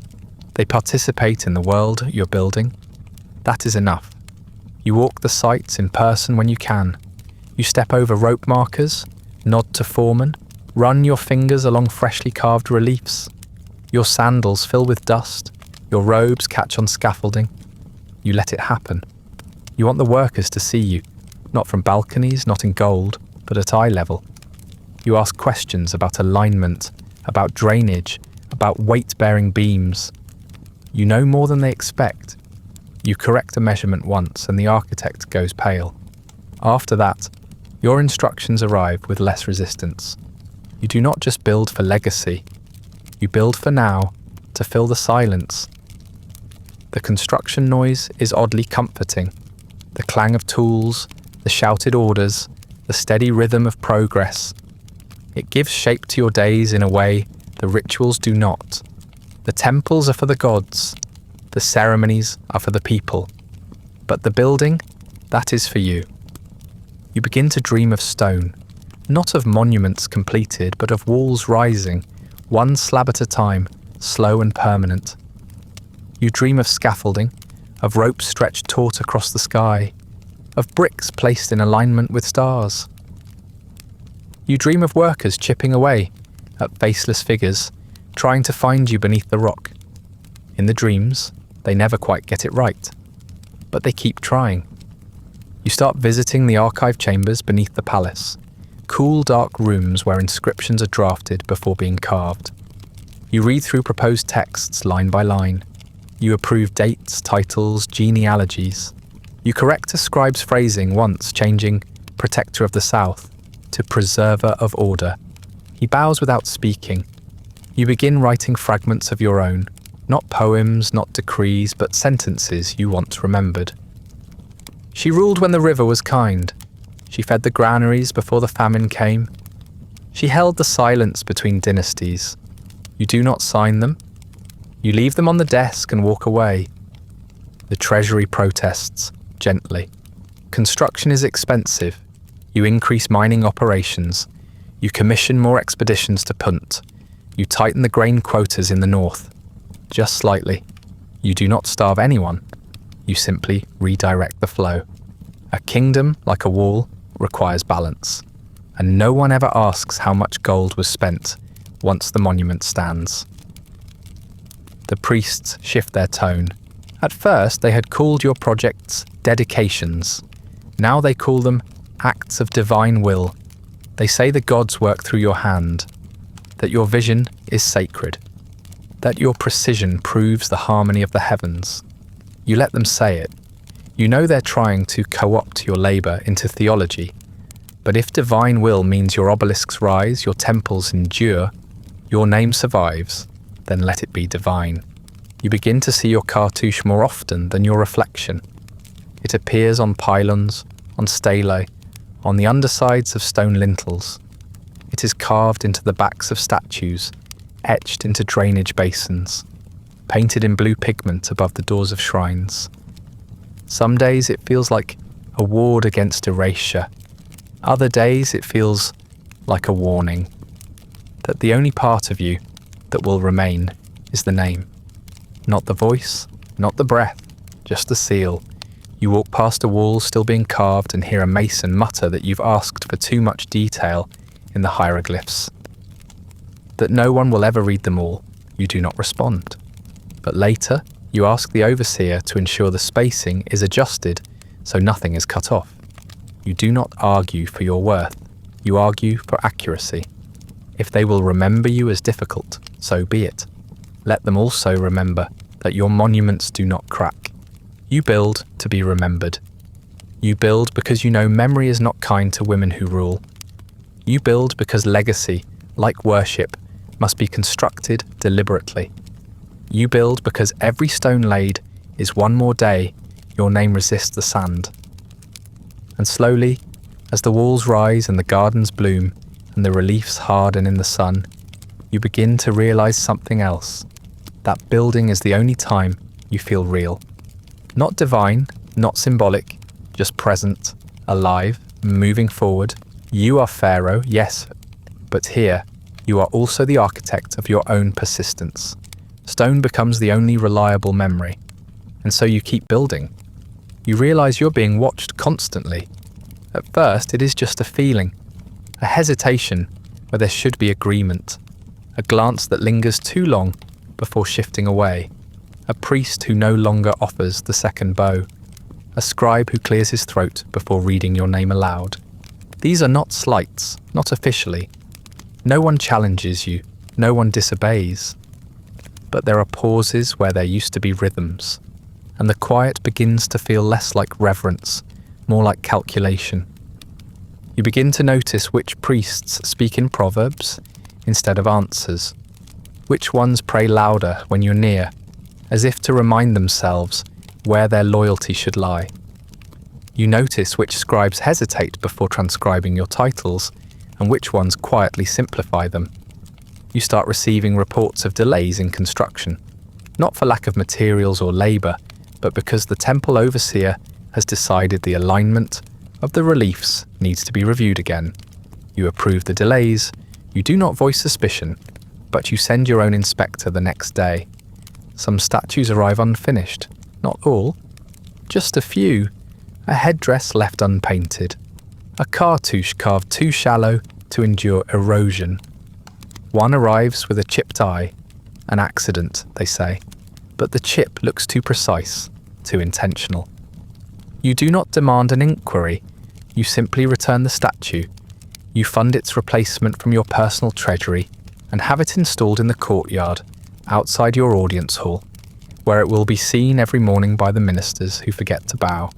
They participate in the world you're building. That is enough. You walk the sites in person when you can. You step over rope markers, nod to foremen, run your fingers along freshly carved reliefs. Your sandals fill with dust, your robes catch on scaffolding. You let it happen. You want the workers to see you, not from balconies, not in gold, but at eye level. You ask questions about alignment, about drainage, about weight-bearing beams. You know more than they expect. You correct a measurement once and the architect goes pale. After that, your instructions arrive with less resistance. You do not just build for legacy. You build for now, to fill the silence. The construction noise is oddly comforting. The clang of tools, the shouted orders, the steady rhythm of progress. It gives shape to your days in a way the rituals do not. The temples are for the gods. The ceremonies are for the people. But the building, that is for you. You begin to dream of stone, not of monuments completed, but of walls rising, one slab at a time, slow and permanent. You dream of scaffolding, of ropes stretched taut across the sky, of bricks placed in alignment with stars. You dream of workers chipping away at faceless figures, trying to find you beneath the rock. In the dreams, they never quite get it right, but they keep trying. You start visiting the archive chambers beneath the palace, cool dark rooms where inscriptions are drafted before being carved. You read through proposed texts line by line. You approve dates, titles, genealogies. You correct a scribe's phrasing once, changing "protector of the South" to "preserver of order." He bows without speaking. You begin writing fragments of your own, not poems, not decrees, but sentences you once remembered. She ruled when the river was kind. She fed the granaries before the famine came. She held the silence between dynasties. You do not sign them. You leave them on the desk and walk away. The treasury protests, gently. Construction is expensive. You increase mining operations. You commission more expeditions to Punt. You tighten the grain quotas in the north. Just slightly. You do not starve anyone. You simply redirect the flow. A kingdom, like a wall, requires balance. And no one ever asks how much gold was spent once the monument stands. The priests shift their tone. At first, they had called your projects dedications. Now they call them acts of divine will. They say the gods work through your hand, that your vision is sacred, that your precision proves the harmony of the heavens. You let them say it. You know they're trying to co-opt your labour into theology. But if divine will means your obelisks rise, your temples endure, your name survives, then let it be divine. You begin to see your cartouche more often than your reflection. It appears on pylons, on stelae, on the undersides of stone lintels. It is carved into the backs of statues, etched into drainage basins, painted in blue pigment above the doors of shrines. Some days it feels like a ward against erasure. Other days it feels like a warning that the only part of you that will remain is the name. Not the voice, not the breath, just the seal. You walk past a wall still being carved and hear a mason mutter that you've asked for too much detail in the hieroglyphs. That no one will ever read them all, you do not respond. But later, you ask the overseer to ensure the spacing is adjusted so nothing is cut off. You do not argue for your worth, you argue for accuracy. If they will remember you as difficult, so be it. Let them also remember that your monuments do not crack. You build to be remembered. You build because you know memory is not kind to women who rule. You build because legacy, like worship, must be constructed deliberately. You build because every stone laid is one more day your name resists the sand. And slowly, as the walls rise and the gardens bloom and the reliefs harden in the sun, you begin to realize something else. That building is the only time you feel real. Not divine, not symbolic, just present, alive, moving forward. You are Pharaoh, yes, but here, you are also the architect of your own persistence. Stone becomes the only reliable memory, and so you keep building. You realize you're being watched constantly. At first, it is just a feeling, a hesitation where there should be agreement, a glance that lingers too long before shifting away, a priest who no longer offers the second bow, a scribe who clears his throat before reading your name aloud. These are not slights, not officially. No one challenges you, no one disobeys. but there are pauses where there used to be rhythms, and the quiet begins to feel less like reverence, more like calculation. You begin to notice which priests speak in proverbs instead of answers, which ones pray louder when you're near, as if to remind themselves where their loyalty should lie. You notice which scribes hesitate before transcribing your titles, and which ones quietly simplify them. You start receiving reports of delays in construction, not for lack of materials or labour, but because the temple overseer has decided the alignment of the reliefs needs to be reviewed again. You approve the delays, you do not voice suspicion, but you send your own inspector the next day. Some statues arrive unfinished, not all, just a few, a headdress left unpainted, a cartouche carved too shallow to endure erosion. One arrives with a chipped eye, an accident, they say, but the chip looks too precise, too intentional. You do not demand an inquiry, you simply return the statue. You fund its replacement from your personal treasury and have it installed in the courtyard outside your audience hall, where it will be seen every morning by the ministers who forget to bow.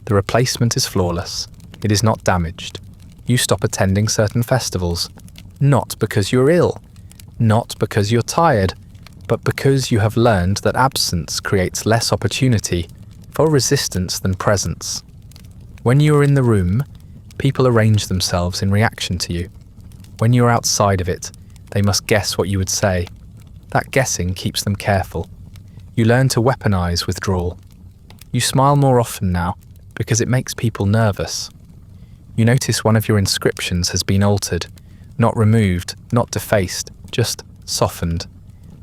The replacement is flawless. It is not damaged. You stop attending certain festivals, not because you're ill, not because you're tired, but because you have learned that absence creates less opportunity for resistance than presence. When you are in the room, people arrange themselves in reaction to you. When you are outside of it, they must guess what you would say. That guessing keeps them careful. You learn to weaponize withdrawal. You smile more often now because it makes people nervous. You notice one of your inscriptions has been altered, not removed, not defaced, just softened.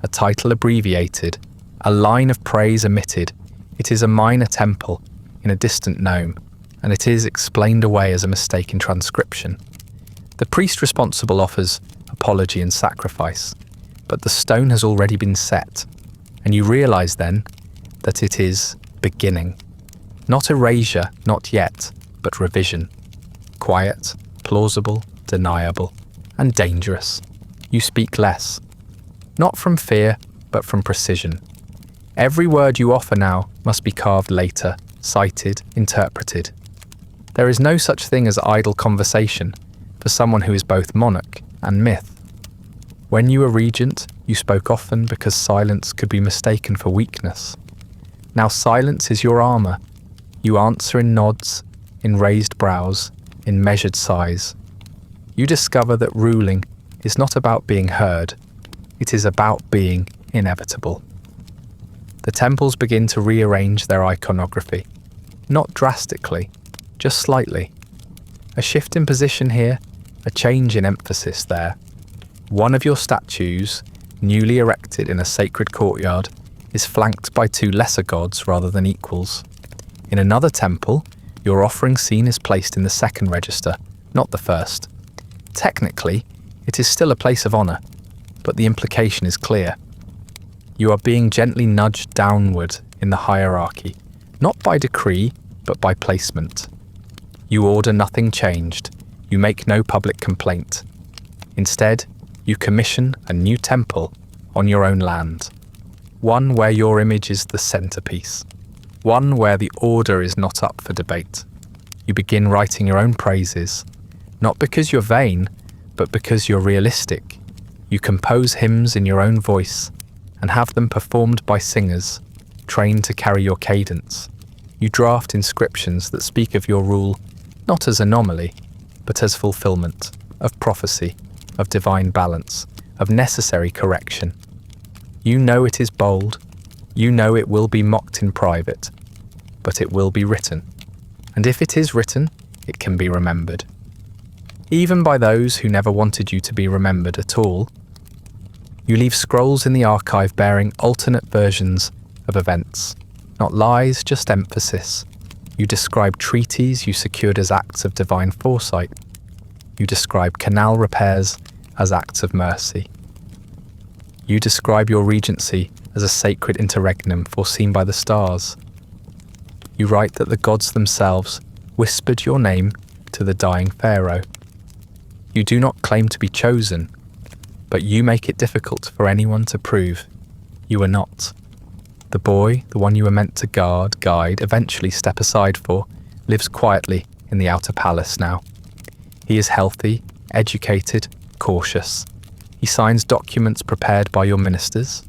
A title abbreviated, a line of praise omitted. It is a minor temple in a distant nome, and it is explained away as a mistake in transcription. The priest responsible offers apology and sacrifice, but the stone has already been set, and you realize then that it is beginning. Not erasure, not yet, but revision. Quiet, plausible, deniable, and dangerous. You speak less. Not from fear, but from precision. Every word you offer now must be carved later, cited, interpreted. There is no such thing as idle conversation for someone who is both monarch and myth. When you were regent, you spoke often because silence could be mistaken for weakness. Now silence is your armour. You answer in nods, in raised brows, in measured sighs. You discover that ruling is not about being heard, it is about being inevitable. The temples begin to rearrange their iconography, not drastically, just slightly. A shift in position here, a change in emphasis there. One of your statues, newly erected in a sacred courtyard, is flanked by two lesser gods rather than equals. In another temple, your offering scene is placed in the second register, not the first. Technically, it is still a place of honour, but the implication is clear. You are being gently nudged downward in the hierarchy, not by decree, but by placement. You order nothing changed, you make no public complaint. Instead, you commission a new temple on your own land, one where your image is the centerpiece, one where the order is not up for debate. You begin writing your own praises, not because you're vain, but because you're realistic. You compose hymns in your own voice and have them performed by singers, trained to carry your cadence. You draft inscriptions that speak of your rule not as anomaly, but as fulfillment, of prophecy, of divine balance, of necessary correction. You know it is bold, you know it will be mocked in private, but it will be written. And if it is written, it can be remembered. Even by those who never wanted you to be remembered at all. You leave scrolls in the archive bearing alternate versions of events, not lies, just emphasis. You describe treaties you secured as acts of divine foresight. You describe canal repairs as acts of mercy. You describe your regency as a sacred interregnum foreseen by the stars. You write that the gods themselves whispered your name to the dying Pharaoh. You do not claim to be chosen, but you make it difficult for anyone to prove You are not. The boy, the one you were meant to guide, eventually step aside for, lives quietly in the outer palace now. He is healthy, educated, cautious. He signs documents prepared by your ministers.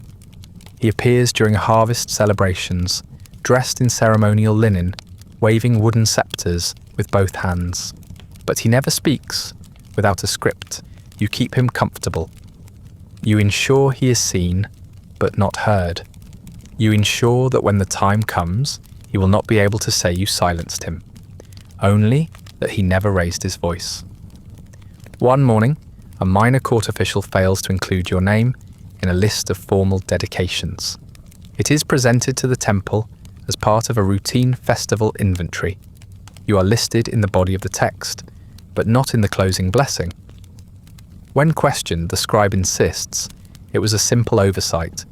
He appears during harvest celebrations, dressed in ceremonial linen, waving wooden scepters with both hands. But he never speaks without a script. You keep him comfortable. You ensure he is seen, but not heard. You ensure that when the time comes, he will not be able to say you silenced him, only that he never raised his voice. One morning, a minor court official fails to include your name in a list of formal dedications. It is presented to the temple as part of a routine festival inventory. You are listed in the body of the text, but not in the closing blessing. When questioned, the scribe insists it was a simple oversight.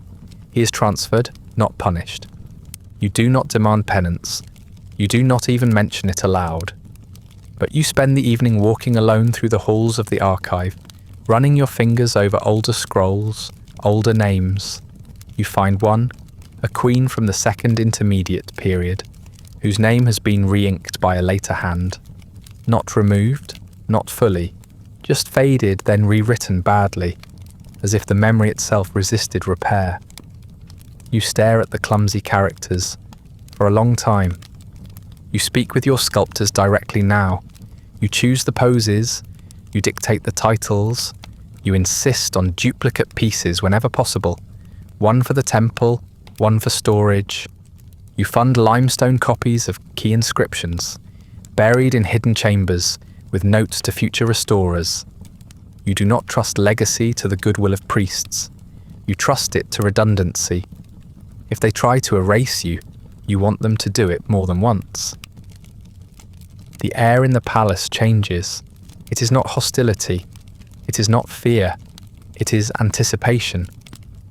He is transferred, not punished. You do not demand penance. You do not even mention it aloud. But you spend the evening walking alone through the halls of the archive, running your fingers over older scrolls, older names. You find one, a queen from the Second Intermediate period, whose name has been re-inked by a later hand. Not removed, not fully, just faded, then rewritten badly, as if the memory itself resisted repair. You stare at the clumsy characters for a long time. You speak with your sculptors directly now. You choose the poses, you dictate the titles, you insist on duplicate pieces whenever possible, one for the temple, one for storage. You fund limestone copies of key inscriptions, buried in hidden chambers with notes to future restorers. You do not trust legacy to the goodwill of priests. You trust it to redundancy. If they try to erase you, you want them to do it more than once. The air in the palace changes. It is not hostility. It is not fear. It is anticipation.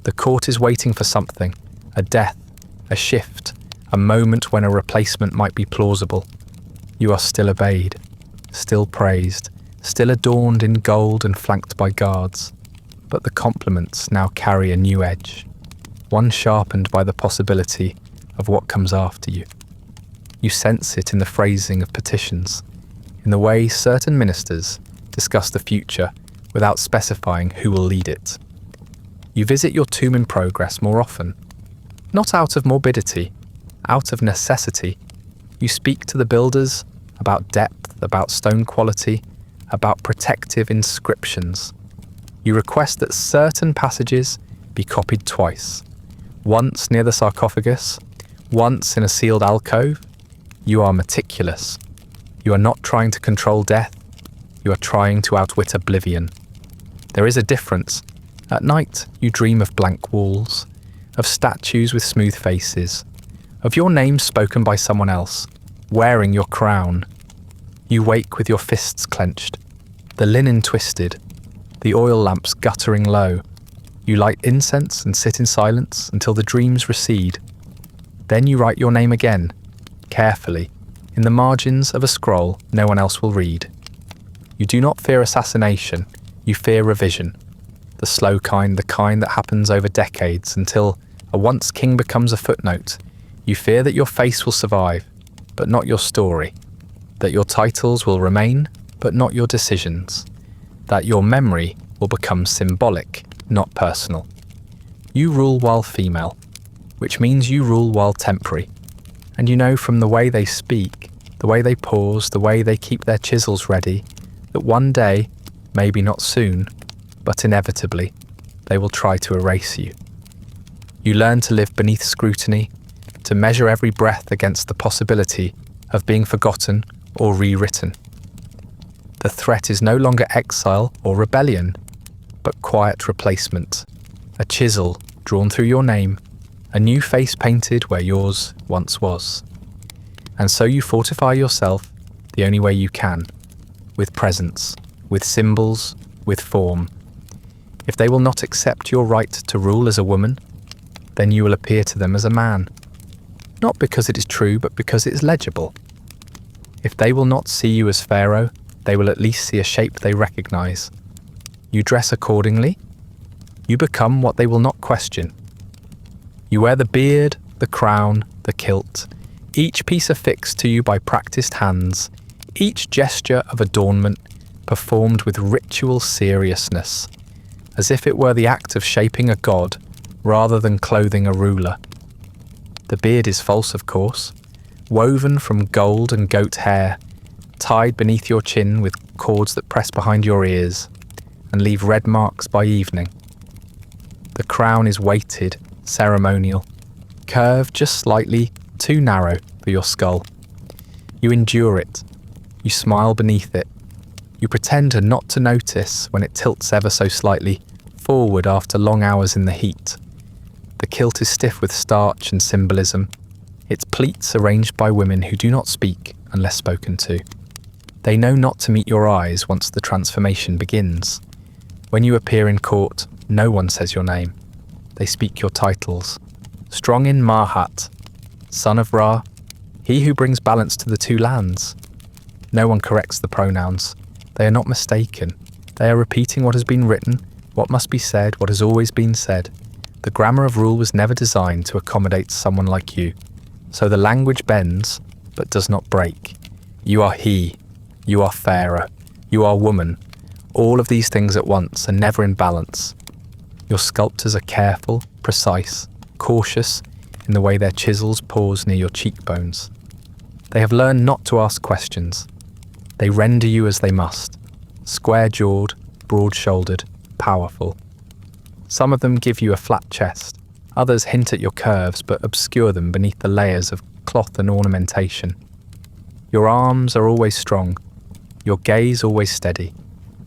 The court is waiting for something, a death, a shift, a moment when a replacement might be plausible. You are still obeyed, still praised, still adorned in gold and flanked by guards. But the compliments now carry a new edge, one sharpened by the possibility of what comes after you. You sense it in the phrasing of petitions, in the way certain ministers discuss the future without specifying who will lead it. You visit your tomb in progress more often, not out of morbidity, out of necessity. You speak to the builders about depth, about stone quality, about protective inscriptions. You request that certain passages be copied twice, once near the sarcophagus, once in a sealed alcove. You are meticulous. You are not trying to control death. You are trying to outwit oblivion. There is a difference. At night, you dream of blank walls, of statues with smooth faces, of your name spoken by someone else, wearing your crown. You wake with your fists clenched, the linen twisted, the oil lamps guttering low. You light incense and sit in silence until the dreams recede. Then you write your name again, carefully, in the margins of a scroll no one else will read. You do not fear assassination, you fear revision. The slow kind, the kind that happens over decades until a once king becomes a footnote. You fear that your face will survive, but not your story. That your titles will remain, but not your decisions. That your memory will become symbolic, not personal. You rule while female, which means you rule while temporary. And you know from the way they speak, the way they pause, the way they keep their chisels ready, that one day, maybe not soon, but inevitably, they will try to erase you. You learn to live beneath scrutiny, to measure every breath against the possibility of being forgotten or rewritten. The threat is no longer exile or rebellion, but quiet replacement, a chisel drawn through your name, a new face painted where yours once was. And so you fortify yourself the only way you can, with presence, with symbols, with form. If they will not accept your right to rule as a woman, then you will appear to them as a man, not because it is true, but because it is legible. If they will not see you as Pharaoh, they will at least see a shape they recognize. You dress accordingly. You become what they will not question. You wear the beard, the crown, the kilt, each piece affixed to you by practiced hands, each gesture of adornment performed with ritual seriousness, as if it were the act of shaping a god rather than clothing a ruler. The beard is false, of course, woven from gold and goat hair, tied beneath your chin with cords that press behind your ears and leave red marks by evening. The crown is weighted, ceremonial, curved just slightly too narrow for your skull. You endure it. You smile beneath it. You pretend not to notice when it tilts ever so slightly forward after long hours in the heat. The kilt is stiff with starch and symbolism, its pleats arranged by women who do not speak unless spoken to. They know not to meet your eyes once the transformation begins. When you appear in court, no one says your name. They speak your titles. Strong in Mahat, son of Ra, he who brings balance to the two lands. No one corrects the pronouns. They are not mistaken. They are repeating what has been written, what must be said, what has always been said. The grammar of rule was never designed to accommodate someone like you. So the language bends, but does not break. You are he. You are Pharaoh. You are woman. All of these things at once and never in balance. Your sculptors are careful, precise, cautious in the way their chisels pause near your cheekbones. They have learned not to ask questions. They render you as they must, square-jawed, broad-shouldered, powerful. Some of them give you a flat chest, others hint at your curves but obscure them beneath the layers of cloth and ornamentation. Your arms are always strong, your gaze always steady.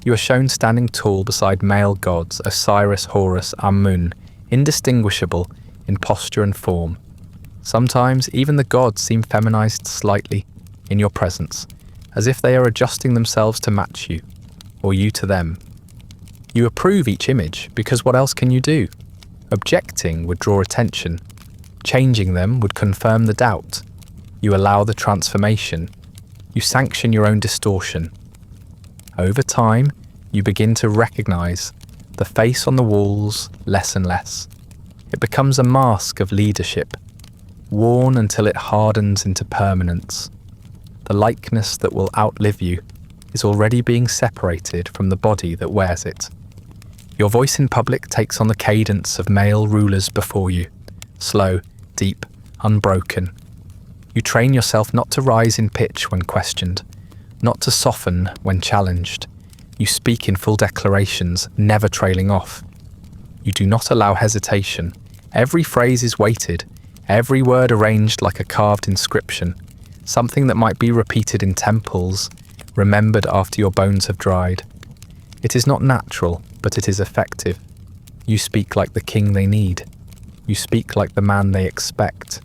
You are shown standing tall beside male gods, Osiris, Horus, Amun, indistinguishable in posture and form. Sometimes even the gods seem feminized slightly in your presence, as if they are adjusting themselves to match you, or you to them. You approve each image because what else can you do? Objecting would draw attention. Changing them would confirm the doubt. You allow the transformation. You sanction your own distortion. Over time, you begin to recognize the face on the walls less and less. It becomes a mask of leadership, worn until it hardens into permanence. The likeness that will outlive you is already being separated from the body that wears it. Your voice in public takes on the cadence of male rulers before you, slow, deep, unbroken. You train yourself not to rise in pitch when questioned, not to soften when challenged. You speak in full declarations, never trailing off. You do not allow hesitation. Every phrase is weighted, every word arranged like a carved inscription, something that might be repeated in temples, remembered after your bones have dried. It is not natural, but it is effective. You speak like the king they need. You speak like the man they expect.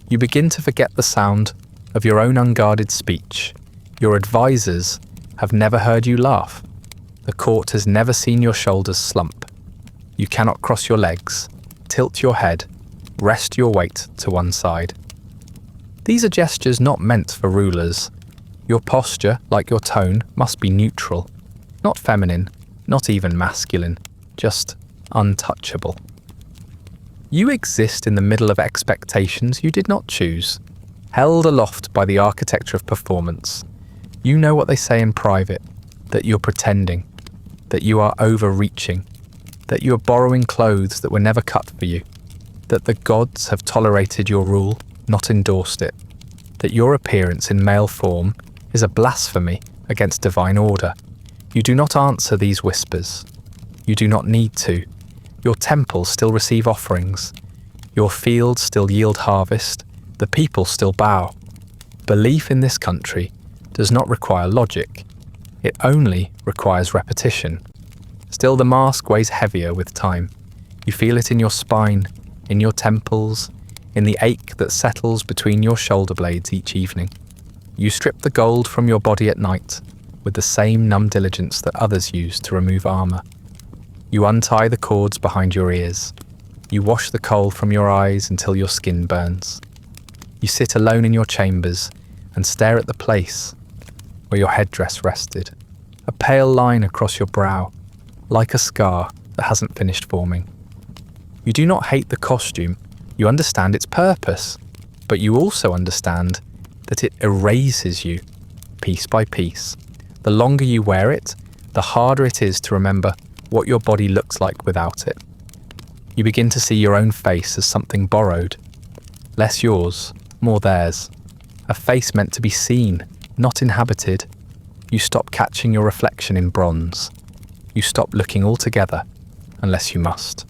You begin to forget the sound of your own unguarded speech. Your advisors have never heard you laugh. The court has never seen your shoulders slump. You cannot cross your legs, tilt your head, rest your weight to one side. These are gestures not meant for rulers. Your posture, like your tone, must be neutral. Not feminine, not even masculine, just untouchable. You exist in the middle of expectations you did not choose, held aloft by the architecture of performance. You know what they say in private, that you're pretending, that you are overreaching, that you are borrowing clothes that were never cut for you, that the gods have tolerated your rule, not endorsed it, that your appearance in male form is a blasphemy against divine order. You do not answer these whispers. You do not need to. Your temples still receive offerings. Your fields still yield harvest. The people still bow. Belief in this country does not require logic. It only requires repetition. Still, the mask weighs heavier with time. You feel it in your spine, in your temples, in the ache that settles between your shoulder blades each evening. You strip the gold from your body at night with the same numb diligence that others use to remove armor. You untie the cords behind your ears. You wash the coal from your eyes until your skin burns. You sit alone in your chambers and stare at the place where your headdress rested, a pale line across your brow, like a scar that hasn't finished forming. You do not hate the costume, You understand its purpose, but you also understand that it erases you, piece by piece. The longer you wear it, the harder it is to remember what your body looks like without it. You begin to see your own face as something borrowed. Less yours, more theirs. A face meant to be seen, not inhabited. You stop catching your reflection in bronze. You stop looking altogether, unless you must.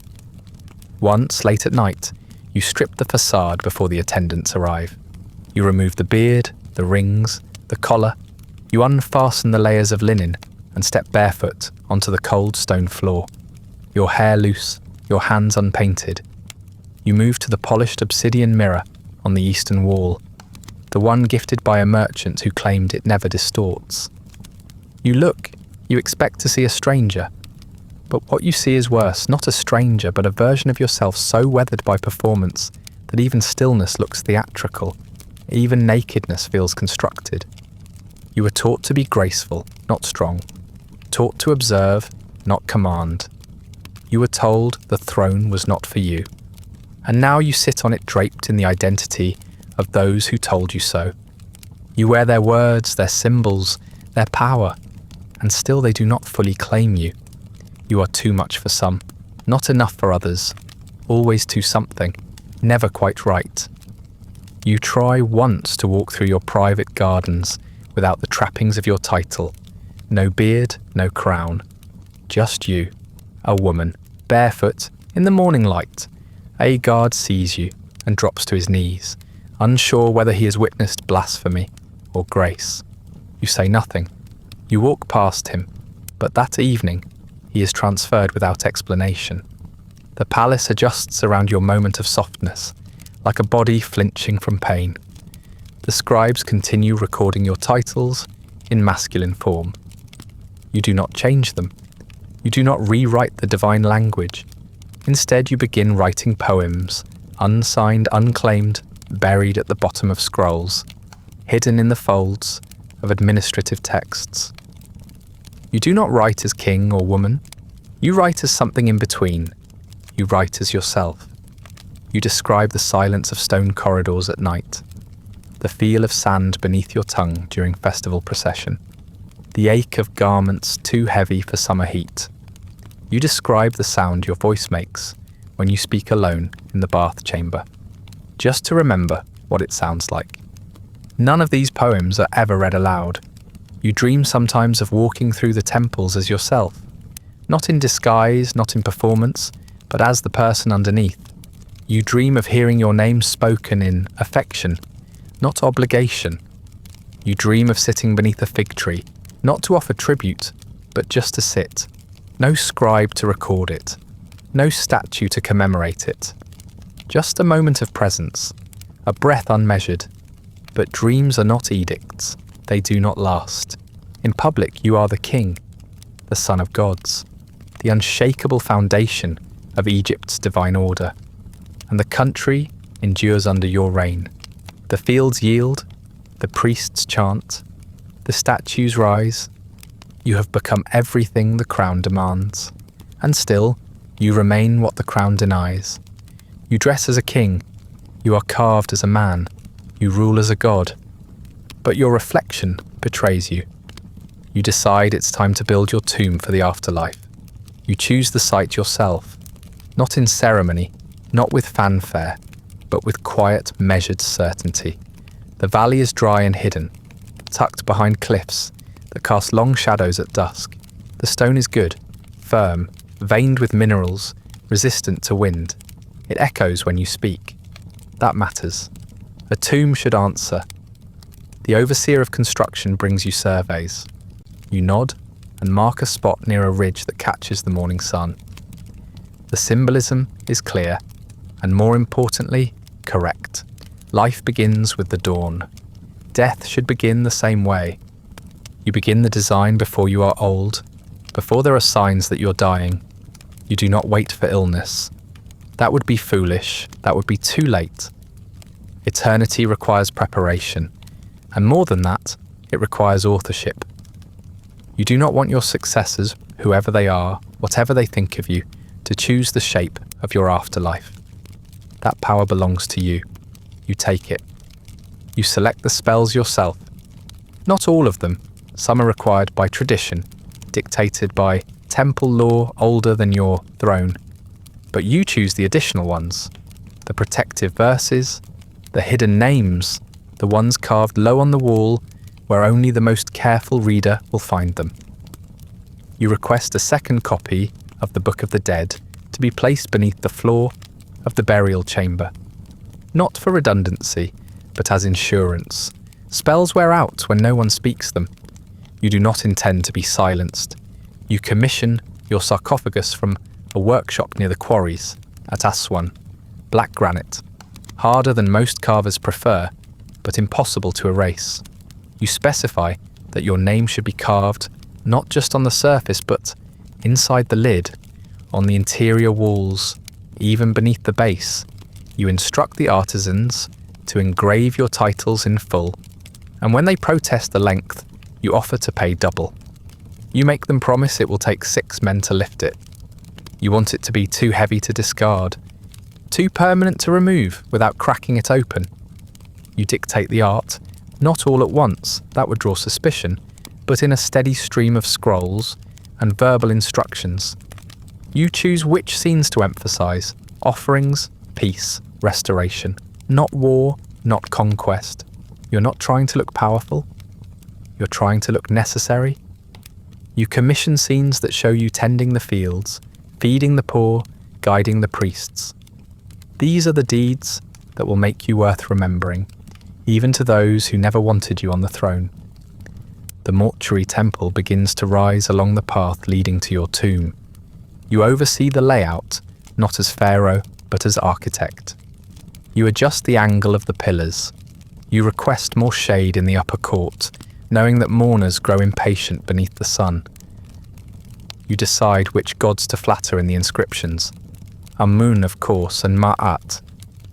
Once, late at night, you strip the facade before the attendants arrive. You remove the beard, the rings, the collar. You unfasten the layers of linen and step barefoot onto the cold stone floor. Your hair loose, your hands unpainted. You move to the polished obsidian mirror on the eastern wall, the one gifted by a merchant who claimed it never distorts. You look, you expect to see a stranger, but what you see is worse, not a stranger, but a version of yourself so weathered by performance that even stillness looks theatrical, even nakedness feels constructed. You were taught to be graceful, not strong, taught to observe, not command. You were told the throne was not for you, and now you sit on it draped in the identity of those who told you so. You wear their words, their symbols, their power, and still they do not fully claim you. You are too much for some, not enough for others, always too something, never quite right. You try once to walk through your private gardens without the trappings of your title. No beard, no crown. Just you, a woman, barefoot, in the morning light. A guard sees you and drops to his knees, unsure whether he has witnessed blasphemy or grace. You say nothing. You walk past him, but that evening he is transferred without explanation. The palace adjusts around your moment of softness, like a body flinching from pain. The scribes continue recording your titles in masculine form. You do not change them. You do not rewrite the divine language. Instead, you begin writing poems, unsigned, unclaimed, buried at the bottom of scrolls, hidden in the folds of administrative texts. You do not write as king or woman. You write as something in between. You write as yourself. You describe the silence of stone corridors at night, the feel of sand beneath your tongue during festival procession, the ache of garments too heavy for summer heat. You describe the sound your voice makes when you speak alone in the bath chamber, just to remember what it sounds like. None of these poems are ever read aloud. You dream sometimes of walking through the temples as yourself, not in disguise, not in performance, but as the person underneath. You dream of hearing your name spoken in affection, not obligation. You dream of sitting beneath a fig tree, not to offer tribute, but just to sit. No scribe to record it, no statue to commemorate it. Just a moment of presence, a breath unmeasured. But dreams are not edicts, they do not last. In public you are the king, the son of gods, the unshakable foundation of Egypt's divine order, and the country endures under your reign. The fields yield, the priests chant, the statues rise. You have become everything the crown demands, and still you remain what the crown denies. You dress as a king, you are carved as a man, you rule as a god, but your reflection betrays you. You decide it's time to build your tomb for the afterlife. You choose the site yourself, not in ceremony, not with fanfare, but with quiet, measured certainty. The valley is dry and hidden, tucked behind cliffs that cast long shadows at dusk. The stone is good, firm, veined with minerals, resistant to wind. It echoes when you speak. That matters. A tomb should answer. The overseer of construction brings you surveys. You nod and mark a spot near a ridge that catches the morning sun. The symbolism is clear, and more importantly, correct. Life begins with the dawn. Death should begin the same way. You begin the design before you are old, before there are signs that you're dying. You do not wait for illness. That would be foolish. That would be too late. Eternity requires preparation, and more than that, it requires authorship. You do not want your successors, whoever they are, whatever they think of you, to choose the shape of your afterlife. that power belongs to you. You take it. You select the spells yourself. Not all of them. Some are required by tradition, dictated by temple law older than your throne. But you choose the additional ones, the protective verses, the hidden names, the ones carved low on the wall where only the most careful reader will find them. You request a second copy of the Book of the Dead to be placed beneath the floor of the burial chamber. Not for redundancy, but as insurance. Spells wear out when no one speaks them. You do not intend to be silenced. You commission your sarcophagus from a workshop near the quarries at Aswan. Black granite, harder than most carvers prefer, but impossible to erase. You specify that your name should be carved not just on the surface, but inside the lid, on the interior walls, even beneath the base. You instruct the artisans to engrave your titles in full, and when they protest the length, you offer to pay double. You make them promise it will take 6 men to lift it. You want it to be too heavy to discard, too permanent to remove without cracking it open. You dictate the art, not all at once, that would draw suspicion, but in a steady stream of scrolls and verbal instructions. You choose which scenes to emphasize: offerings, peace, restoration. Not war, not conquest. You're not trying to look powerful. You're trying to look necessary. You commission scenes that show you tending the fields, feeding the poor, guiding the priests. These are the deeds that will make you worth remembering, even to those who never wanted you on the throne. The mortuary temple begins to rise along the path leading to your tomb. You oversee the layout, not as Pharaoh, but as architect. You adjust the angle of the pillars. You request more shade in the upper court, knowing that mourners grow impatient beneath the sun. You decide which gods to flatter in the inscriptions. Amun, of course, and Ma'at,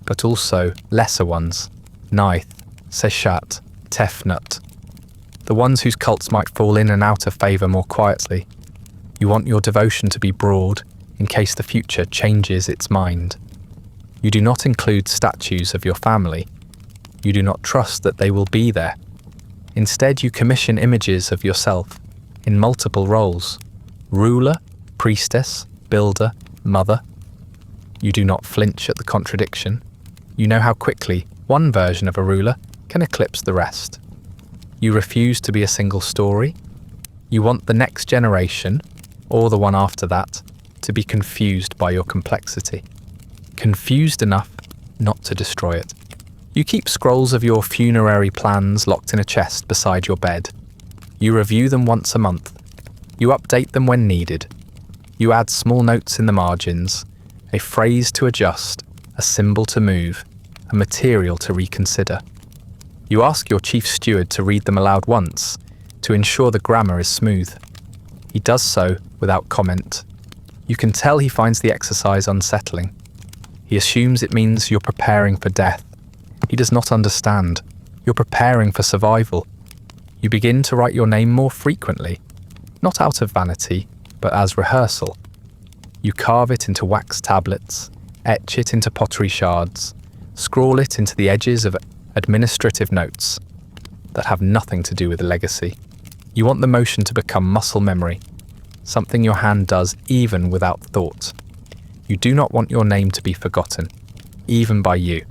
but also lesser ones, Neith, Seshat, Tefnut, the ones whose cults might fall in and out of favour more quietly. You want your devotion to be broad, in case the future changes its mind. You do not include statues of your family. You do not trust that they will be there. Instead, you commission images of yourself in multiple roles: ruler, priestess, builder, mother. You do not flinch at the contradiction. You know how quickly one version of a ruler can eclipse the rest. You refuse to be a single story. You want the next generation, or the one after that, to be confused by your complexity. Confused enough not to destroy it. You keep scrolls of your funerary plans locked in a chest beside your bed. You review them once a month. You update them when needed. You add small notes in the margins, a phrase to adjust, a symbol to move, a material to reconsider. You ask your chief steward to read them aloud once, to ensure the grammar is smooth. He does so without comment. You can tell he finds the exercise unsettling. He assumes it means you're preparing for death. He does not understand. You're preparing for survival. You begin to write your name more frequently, not out of vanity, but as rehearsal. You carve it into wax tablets, etch it into pottery shards, scrawl it into the edges of administrative notes that have nothing to do with the legacy. You want the motion to become muscle memory, something your hand does even without thought. You do not want your name to be forgotten, even by you,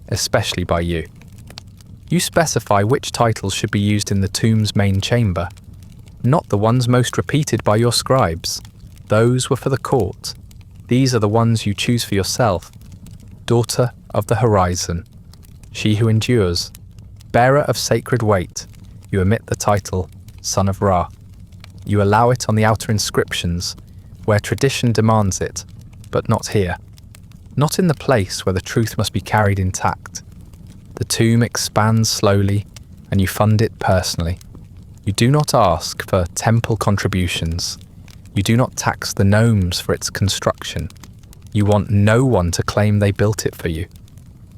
especially by you. You specify which titles should be used in the tomb's main chamber, not the ones most repeated by your scribes. Those were for the court. These are the ones you choose for yourself. Daughter of the horizon, she who endures, bearer of sacred weight. You omit the title, Son of Ra. You allow it on the outer inscriptions, where tradition demands it, but not here. Not in the place where the truth must be carried intact. The tomb expands slowly, and you fund it personally. You do not ask for temple contributions. You do not tax the gnomes for its construction. You want no one to claim they built it for you.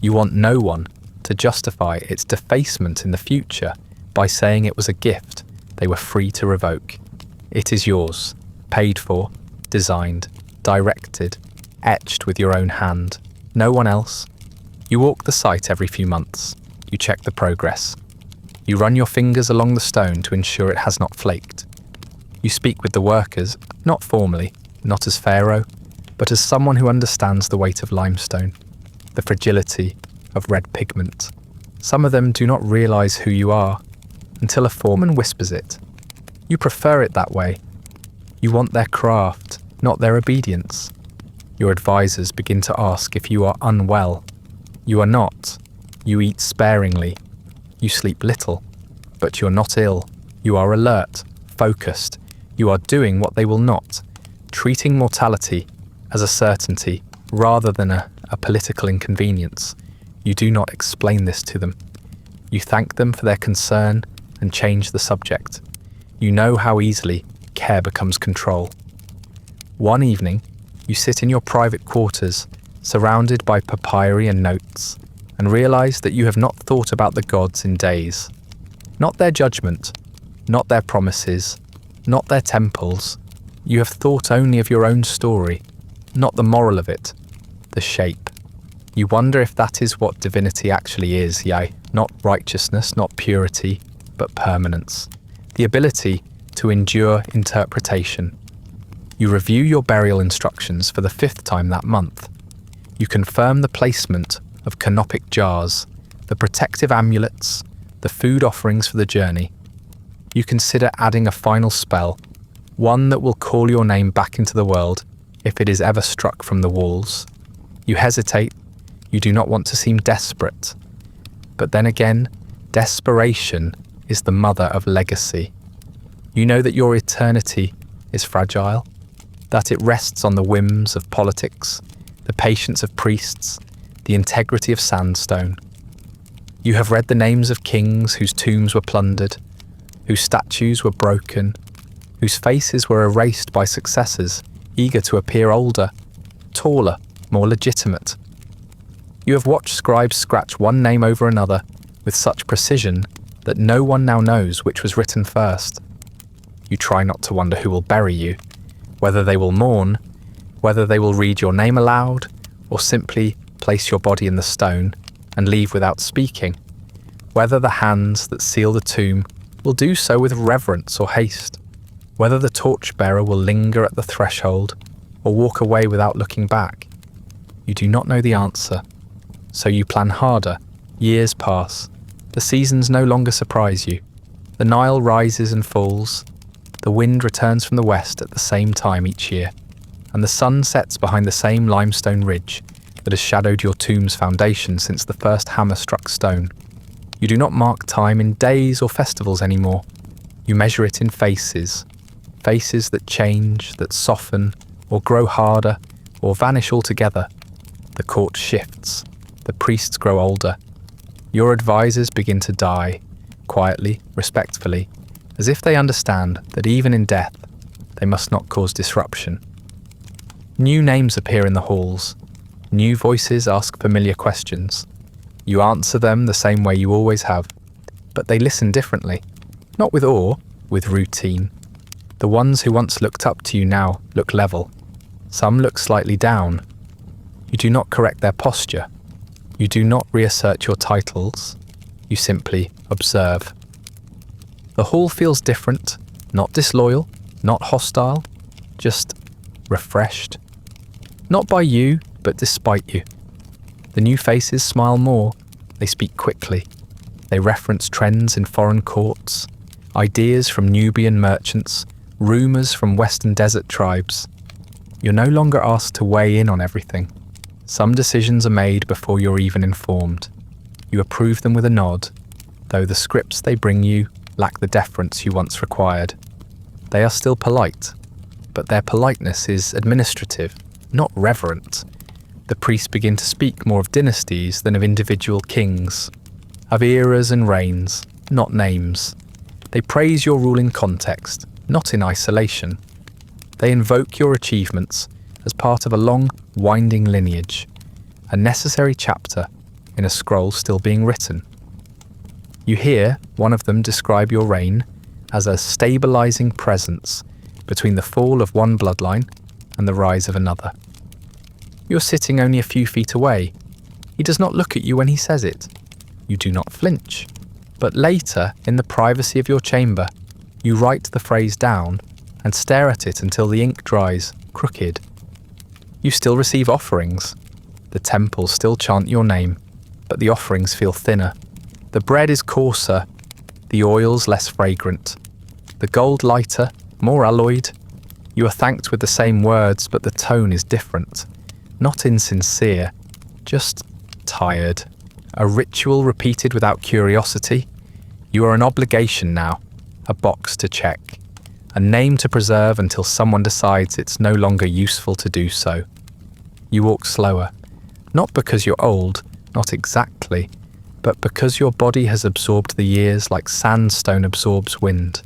You want no one to justify its defacement in the future by saying it was a gift they were free to revoke. It is yours, paid for, designed, directed, etched with your own hand. No one else. You walk the site every few months. You check the progress. You run your fingers along the stone to ensure it has not flaked. You speak with the workers, not formally, not as Pharaoh, but as someone who understands the weight of limestone, the fragility of red pigment. Some of them do not realize who you are until a foreman whispers it. You prefer it that way. You want their craft, not their obedience. Your advisors begin to ask if you are unwell. You are not. You eat sparingly. You sleep little. But you're not ill. You are alert, focused. You are doing what they will not, treating mortality as a certainty rather than a political inconvenience. You do not explain this to them. You thank them for their concern and change the subject. You know how easily care becomes control. One evening, you sit in your private quarters, surrounded by papyri and notes, and realize that you have not thought about the gods in days. Not their judgment, not their promises, not their temples. You have thought only of your own story, not the moral of it, the shape. You wonder if that is what divinity actually is, yea, not righteousness, not purity, but permanence. The ability to endure interpretation. You review your burial instructions for the 5th time that month. You confirm the placement of canopic jars, the protective amulets, the food offerings for the journey. You consider adding a final spell, one that will call your name back into the world if it is ever struck from the walls. You hesitate. You do not want to seem desperate. But then again, desperation is the mother of legacy. You know that your eternity is fragile, that it rests on the whims of politics, the patience of priests, the integrity of sandstone. You have read the names of kings whose tombs were plundered, whose statues were broken, whose faces were erased by successors eager to appear older, taller, more legitimate. You have watched scribes scratch one name over another with such precision that no one now knows which was written first. You try not to wonder who will bury you, whether they will mourn, whether they will read your name aloud, or simply place your body in the stone and leave without speaking, whether the hands that seal the tomb will do so with reverence or haste, whether the torchbearer will linger at the threshold or walk away without looking back. You do not know the answer, so you plan harder. Years pass. The seasons no longer surprise you. The Nile rises and falls. The wind returns from the west at the same time each year, and the sun sets behind the same limestone ridge that has shadowed your tomb's foundation since the first hammer struck stone. You do not mark time in days or festivals anymore. You measure it in faces, faces that change, that soften, or grow harder, or vanish altogether. The court shifts. The priests grow older. Your advisors begin to die, quietly, respectfully, as if they understand that even in death, they must not cause disruption. New names appear in the halls. New voices ask familiar questions. You answer them the same way you always have, but they listen differently, not with awe, with routine. The ones who once looked up to you now look level. Some look slightly down. You do not correct their posture. You do not reassert your titles. You simply observe. The hall feels different, not disloyal, not hostile, just refreshed. Not by you, but despite you. The new faces smile more. They speak quickly. They reference trends in foreign courts, ideas from Nubian merchants, rumours from Western desert tribes. You're no longer asked to weigh in on everything. Some decisions are made before you're even informed. You approve them with a nod, though the scripts they bring you lack the deference you once required. They are still polite, but their politeness is administrative, not reverent. The priests begin to speak more of dynasties than of individual kings, of eras and reigns, not names. They praise your rule in context, not in isolation. They invoke your achievements as part of a long, winding lineage, a necessary chapter in a scroll still being written. You hear one of them describe your reign as a stabilizing presence between the fall of one bloodline and the rise of another. You're sitting only a few feet away. He does not look at you when he says it. You do not flinch. But later, in the privacy of your chamber, you write the phrase down and stare at it until the ink dries, crooked. You still receive offerings. The temples still chant your name, but the offerings feel thinner. The bread is coarser, the oils less fragrant, the gold lighter, more alloyed. You are thanked with the same words, but the tone is different. Not insincere, just tired. A ritual repeated without curiosity. You are an obligation now, a box to check, a name to preserve until someone decides it's no longer useful to do so. You walk slower, not because you're old, not exactly, but because your body has absorbed the years like sandstone absorbs wind.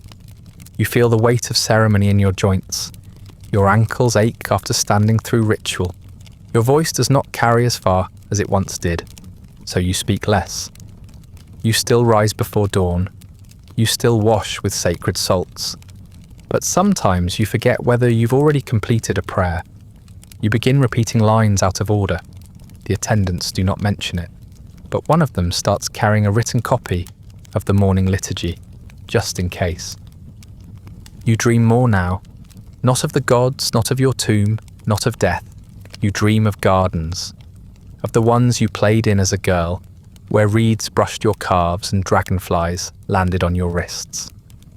You feel the weight of ceremony in your joints. Your ankles ache after standing through ritual. Your voice does not carry as far as it once did, so you speak less. You still rise before dawn. You still wash with sacred salts. But sometimes you forget whether you've already completed a prayer. You begin repeating lines out of order. The attendants do not mention it, but one of them starts carrying a written copy of the morning liturgy, just in case. You dream more now, not of the gods, not of your tomb, not of death. You dream of gardens, of the ones you played in as a girl, where reeds brushed your calves and dragonflies landed on your wrists.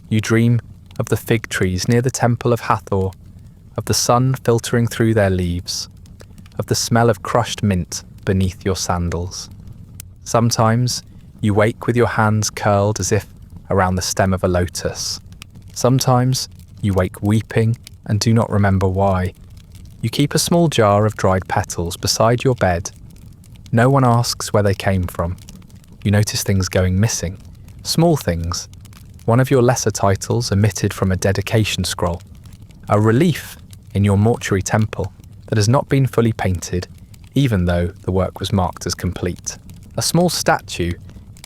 You dream of the fig trees near the temple of Hathor, of the sun filtering through their leaves, of the smell of crushed mint beneath your sandals. Sometimes you wake with your hands curled as if around the stem of a lotus. Sometimes you wake weeping and do not remember why. You keep a small jar of dried petals beside your bed. No one asks where they came from. You notice things going missing, small things. One of your lesser titles omitted from a dedication scroll. A relief in your mortuary temple that has not been fully painted, even though the work was marked as complete. A small statue,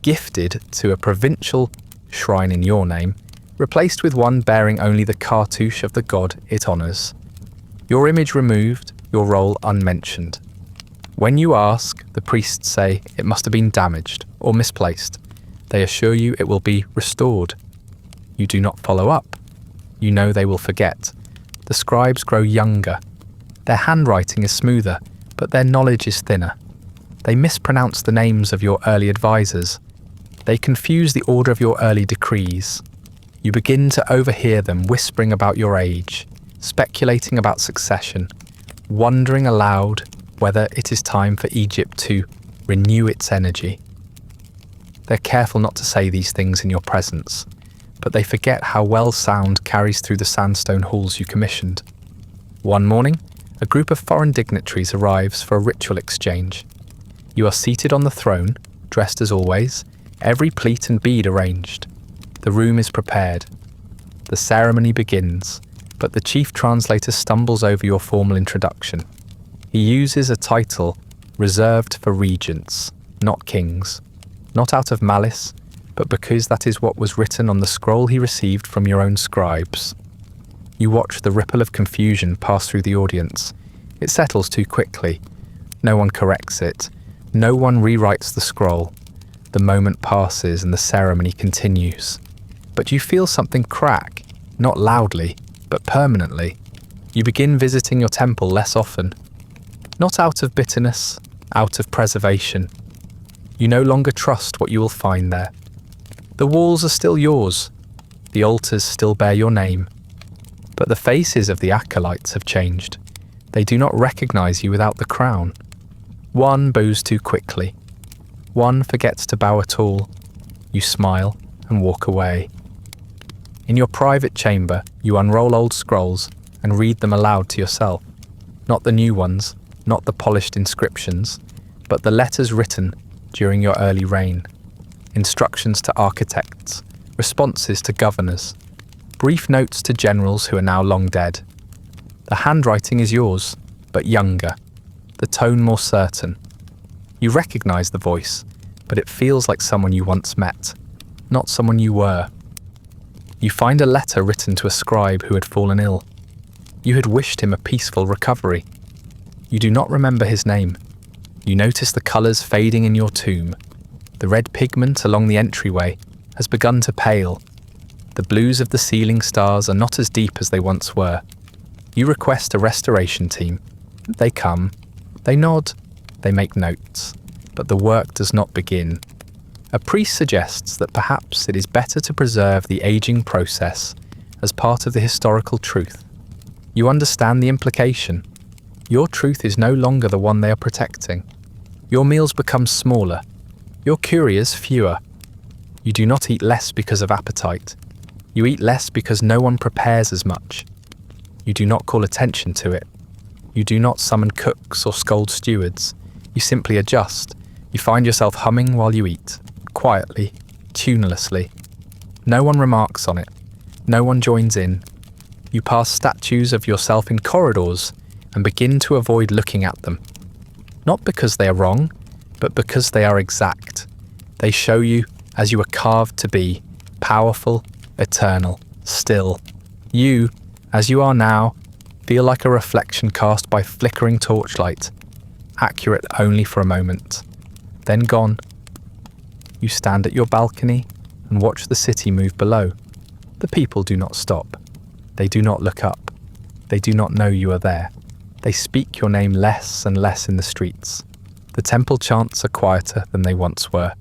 gifted to a provincial shrine in your name, replaced with one bearing only the cartouche of the god it honours. Your image removed, your role unmentioned. When you ask, the priests say it must have been damaged or misplaced. They assure you it will be restored. You do not follow up. You know they will forget. The scribes grow younger. Their handwriting is smoother, but their knowledge is thinner. They mispronounce the names of your early advisors. They confuse the order of your early decrees. You begin to overhear them whispering about your age, speculating about succession, wondering aloud whether it is time for Egypt to renew its energy. They're careful not to say these things in your presence, but they forget how well sound carries through the sandstone halls you commissioned. One morning, a group of foreign dignitaries arrives for a ritual exchange. You are seated on the throne, dressed as always, every pleat and bead arranged. The room is prepared. The ceremony begins, but the chief translator stumbles over your formal introduction. He uses a title reserved for regents, not kings, not out of malice, but because that is what was written on the scroll he received from your own scribes. You watch the ripple of confusion pass through the audience. It settles too quickly. No one corrects it. No one rewrites the scroll. The moment passes and the ceremony continues. But you feel something crack, not loudly, but permanently. You begin visiting your temple less often. Not out of bitterness, out of preservation. You no longer trust what you will find there. The walls are still yours. The altars still bear your name. But the faces of the acolytes have changed. They do not recognize you without the crown. One bows too quickly. One forgets to bow at all. You smile and walk away. In your private chamber, you unroll old scrolls and read them aloud to yourself. Not the new ones, not the polished inscriptions, but the letters written during your early reign. Instructions to architects, responses to governors, brief notes to generals who are now long dead. The handwriting is yours, but younger, the tone more certain. You recognize the voice, but it feels like someone you once met, not someone you were. You find a letter written to a scribe who had fallen ill. You had wished him a peaceful recovery. You do not remember his name. You notice the colours fading in your tomb. The red pigment along the entryway has begun to pale. The blues of the ceiling stars are not as deep as they once were. You request a restoration team. They come, they nod, they make notes, but the work does not begin. A priest suggests that perhaps it is better to preserve the aging process as part of the historical truth. You understand the implication. Your truth is no longer the one they are protecting. Your meals become smaller, your curios fewer. You do not eat less because of appetite. You eat less because no one prepares as much. You do not call attention to it. You do not summon cooks or scold stewards. You simply adjust. You find yourself humming while you eat, quietly, tunelessly. No one remarks on it. No one joins in. You pass statues of yourself in corridors and begin to avoid looking at them. Not because they are wrong, but because they are exact. They show you as you were carved to be, powerful, eternal, still. You, as you are now, feel like a reflection cast by flickering torchlight, accurate only for a moment, then gone. You stand at your balcony and watch the city move below. The people do not stop. They do not look up. They do not know you are there. They speak your name less and less in the streets. The temple chants are quieter than they once were.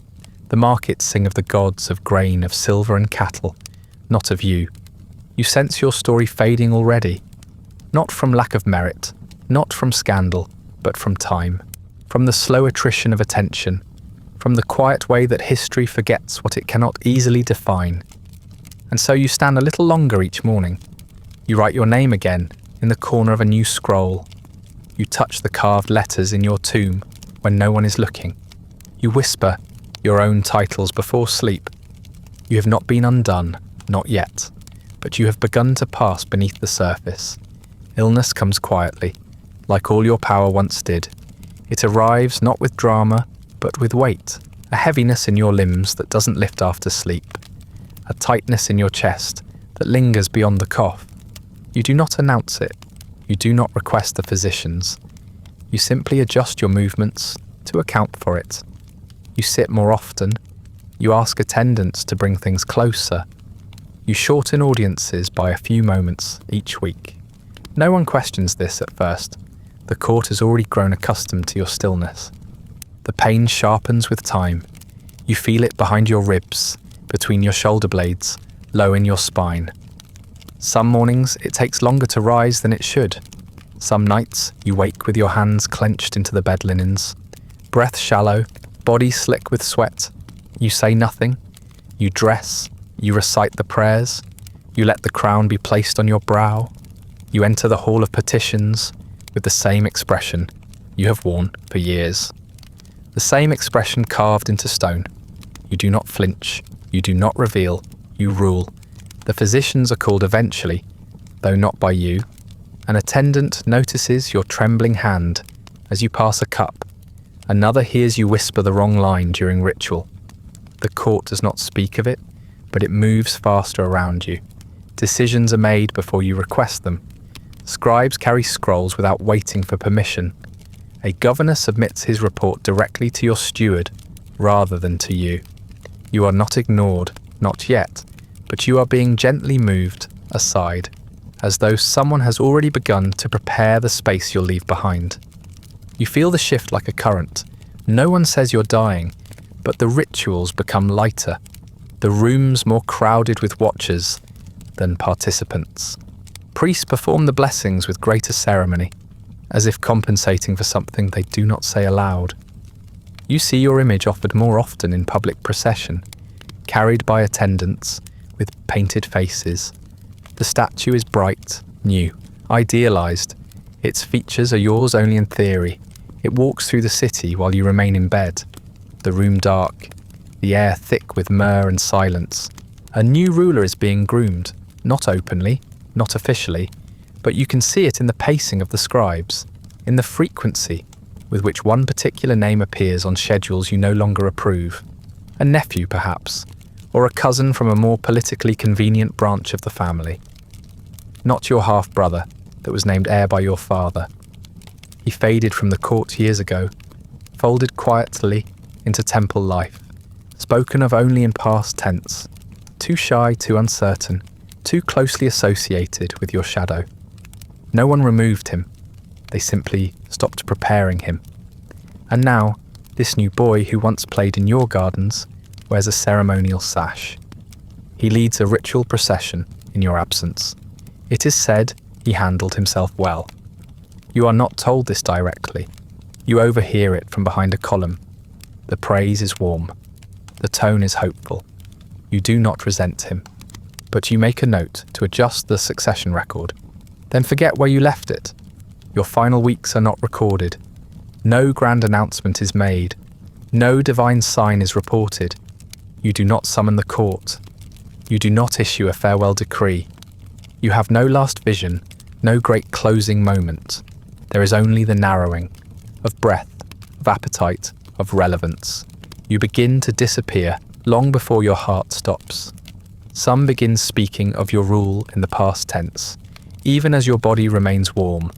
The markets sing of the gods of grain, of silver and cattle, not of you. You sense your story fading already, not from lack of merit, not from scandal, but from time, from the slow attrition of attention, from the quiet way that history forgets what it cannot easily define. And so you stand a little longer each morning. You write your name again in the corner of a new scroll. You touch the carved letters in your tomb when no one is looking. You whisper your own titles before sleep. You have not been undone, not yet, but you have begun to pass beneath the surface. Illness comes quietly, like all your power once did. It arrives not with drama, but with weight, a heaviness in your limbs that doesn't lift after sleep, a tightness in your chest that lingers beyond the cough. You do not announce it. You do not request the physicians. You simply adjust your movements to account for it. You sit more often. You ask attendants to bring things closer. You shorten audiences by a few moments each week. No one questions this at first. The court has already grown accustomed to your stillness. The pain sharpens with time. You feel it behind your ribs, between your shoulder blades, low in your spine. Some mornings it takes longer to rise than it should. Some nights you wake with your hands clenched into the bed linens. Breath shallow, body slick with sweat. You say nothing. You dress. You recite the prayers. You let the crown be placed on your brow. You enter the hall of petitions with the same expression you have worn for years. The same expression carved into stone. You do not flinch. You do not reveal. You rule. The physicians are called eventually, though not by you. An attendant notices your trembling hand as you pass a cup. Another hears you whisper the wrong line during ritual. The court does not speak of it, but it moves faster around you. Decisions are made before you request them. Scribes carry scrolls without waiting for permission. A governor submits his report directly to your steward, rather than to you. You are not ignored, not yet, but you are being gently moved aside, as though someone has already begun to prepare the space you'll leave behind. You feel the shift like a current. No one says you're dying, but the rituals become lighter, the rooms more crowded with watchers than participants. Priests perform the blessings with greater ceremony, as if compensating for something they do not say aloud. You see your image offered more often in public procession, carried by attendants with painted faces. The statue is bright, new, idealized. Its features are yours only in theory. It walks through the city while you remain in bed, the room dark, the air thick with myrrh and silence. A new ruler is being groomed, not openly, not officially, but you can see it in the pacing of the scribes, in the frequency with which one particular name appears on schedules you no longer approve. A nephew, perhaps, or a cousin from a more politically convenient branch of the family. Not your half-brother that was named heir by your father. He faded from the court years ago, folded quietly into temple life, spoken of only in past tense, too shy, too uncertain, too closely associated with your shadow. No one removed him. They simply stopped preparing him. And now, this new boy who once played in your gardens wears a ceremonial sash. He leads a ritual procession in your absence. It is said he handled himself well. You are not told this directly. You overhear it from behind a column. The praise is warm. The tone is hopeful. You do not resent him, but you make a note to adjust the succession record. Then forget where you left it. Your final weeks are not recorded. No grand announcement is made. No divine sign is reported. You do not summon the court. You do not issue a farewell decree. You have no last vision, no great closing moment. There is only the narrowing of breath, of appetite, of relevance. You begin to disappear long before your heart stops. Some begin speaking of your rule in the past tense, even as your body remains warm.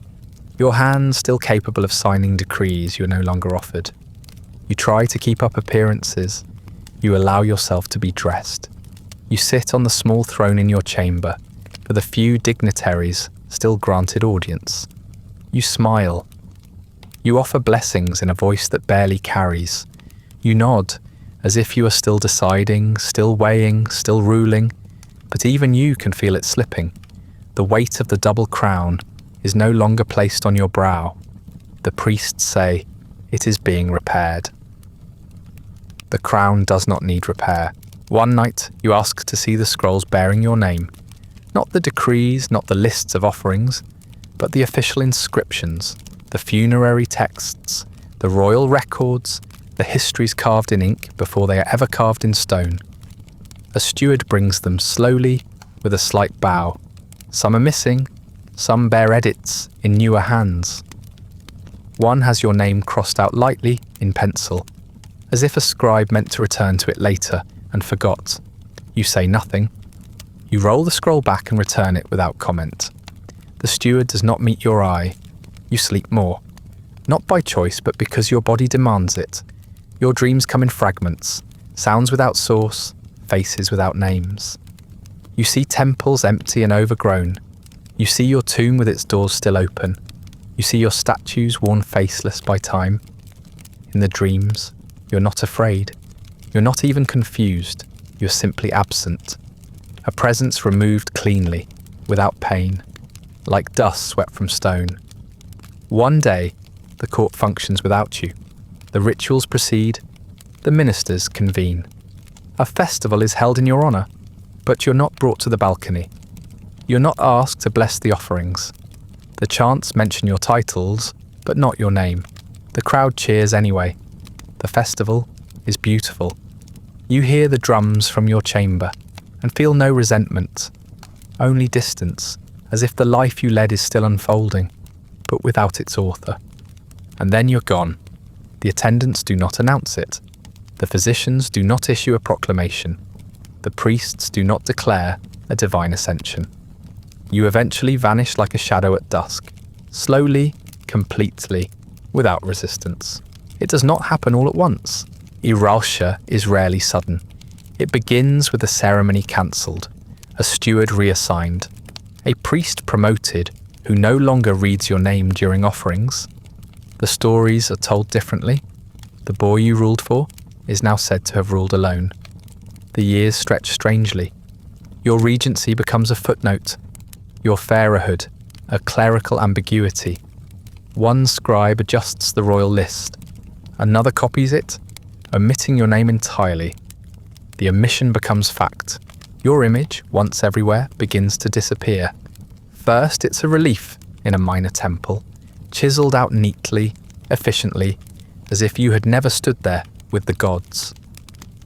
Your hands still capable of signing decrees you are no longer offered. You try to keep up appearances. You allow yourself to be dressed. You sit on the small throne in your chamber, for the few dignitaries still granted audience. You smile. You offer blessings in a voice that barely carries. You nod, as if you are still deciding, still weighing, still ruling, but even you can feel it slipping. The weight of the double crown is no longer placed on your brow. The priests say, it is being repaired. The crown does not need repair. One night, you ask to see the scrolls bearing your name. Not the decrees, not the lists of offerings, but the official inscriptions, the funerary texts, the royal records, the histories carved in ink before they are ever carved in stone. A steward brings them slowly, with a slight bow. Some are missing, some bear edits in newer hands. One has your name crossed out lightly in pencil, as if a scribe meant to return to it later and forgot. You say nothing. You roll the scroll back and return it without comment. The steward does not meet your eye. You sleep more. Not by choice, but because your body demands it. Your dreams come in fragments, sounds without source, faces without names. You see temples empty and overgrown. You see your tomb with its doors still open. You see your statues worn faceless by time. In the dreams, you're not afraid. You're not even confused. You're simply absent. A presence removed cleanly, without pain, like dust swept from stone. One day, the court functions without you. The rituals proceed. The ministers convene. A festival is held in your honour, but you're not brought to the balcony. You're not asked to bless the offerings. The chants mention your titles, but not your name. The crowd cheers anyway. The festival is beautiful. You hear the drums from your chamber and feel no resentment, only distance, as if the life you led is still unfolding, but without its author. And then you're gone. The attendants do not announce it. The physicians do not issue a proclamation. The priests do not declare a divine ascension. You eventually vanish like a shadow at dusk, slowly, completely, without resistance. It does not happen all at once. Erasure is rarely sudden. It begins with a ceremony cancelled, a steward reassigned, a priest promoted who no longer reads your name during offerings. The stories are told differently. The boy you ruled for is now said to have ruled alone. The years stretch strangely. Your regency becomes a footnote. Your pharaohhood, a clerical ambiguity. One scribe adjusts the royal list. Another copies it, omitting your name entirely. The omission becomes fact. Your image, once everywhere, begins to disappear. First, it's a relief in a minor temple, chiseled out neatly, efficiently, as if you had never stood there with the gods.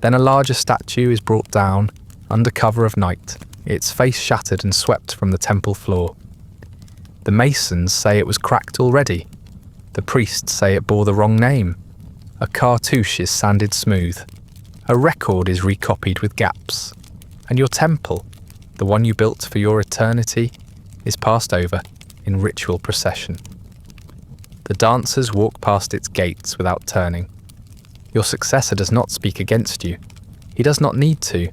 Then a larger statue is brought down, under cover of night, its face shattered and swept from the temple floor. The masons say it was cracked already. The priests say it bore the wrong name. A cartouche is sanded smooth. A record is recopied with gaps. And your temple, the one you built for your eternity, is passed over in ritual procession. The dancers walk past its gates without turning. Your successor does not speak against you. He does not need to.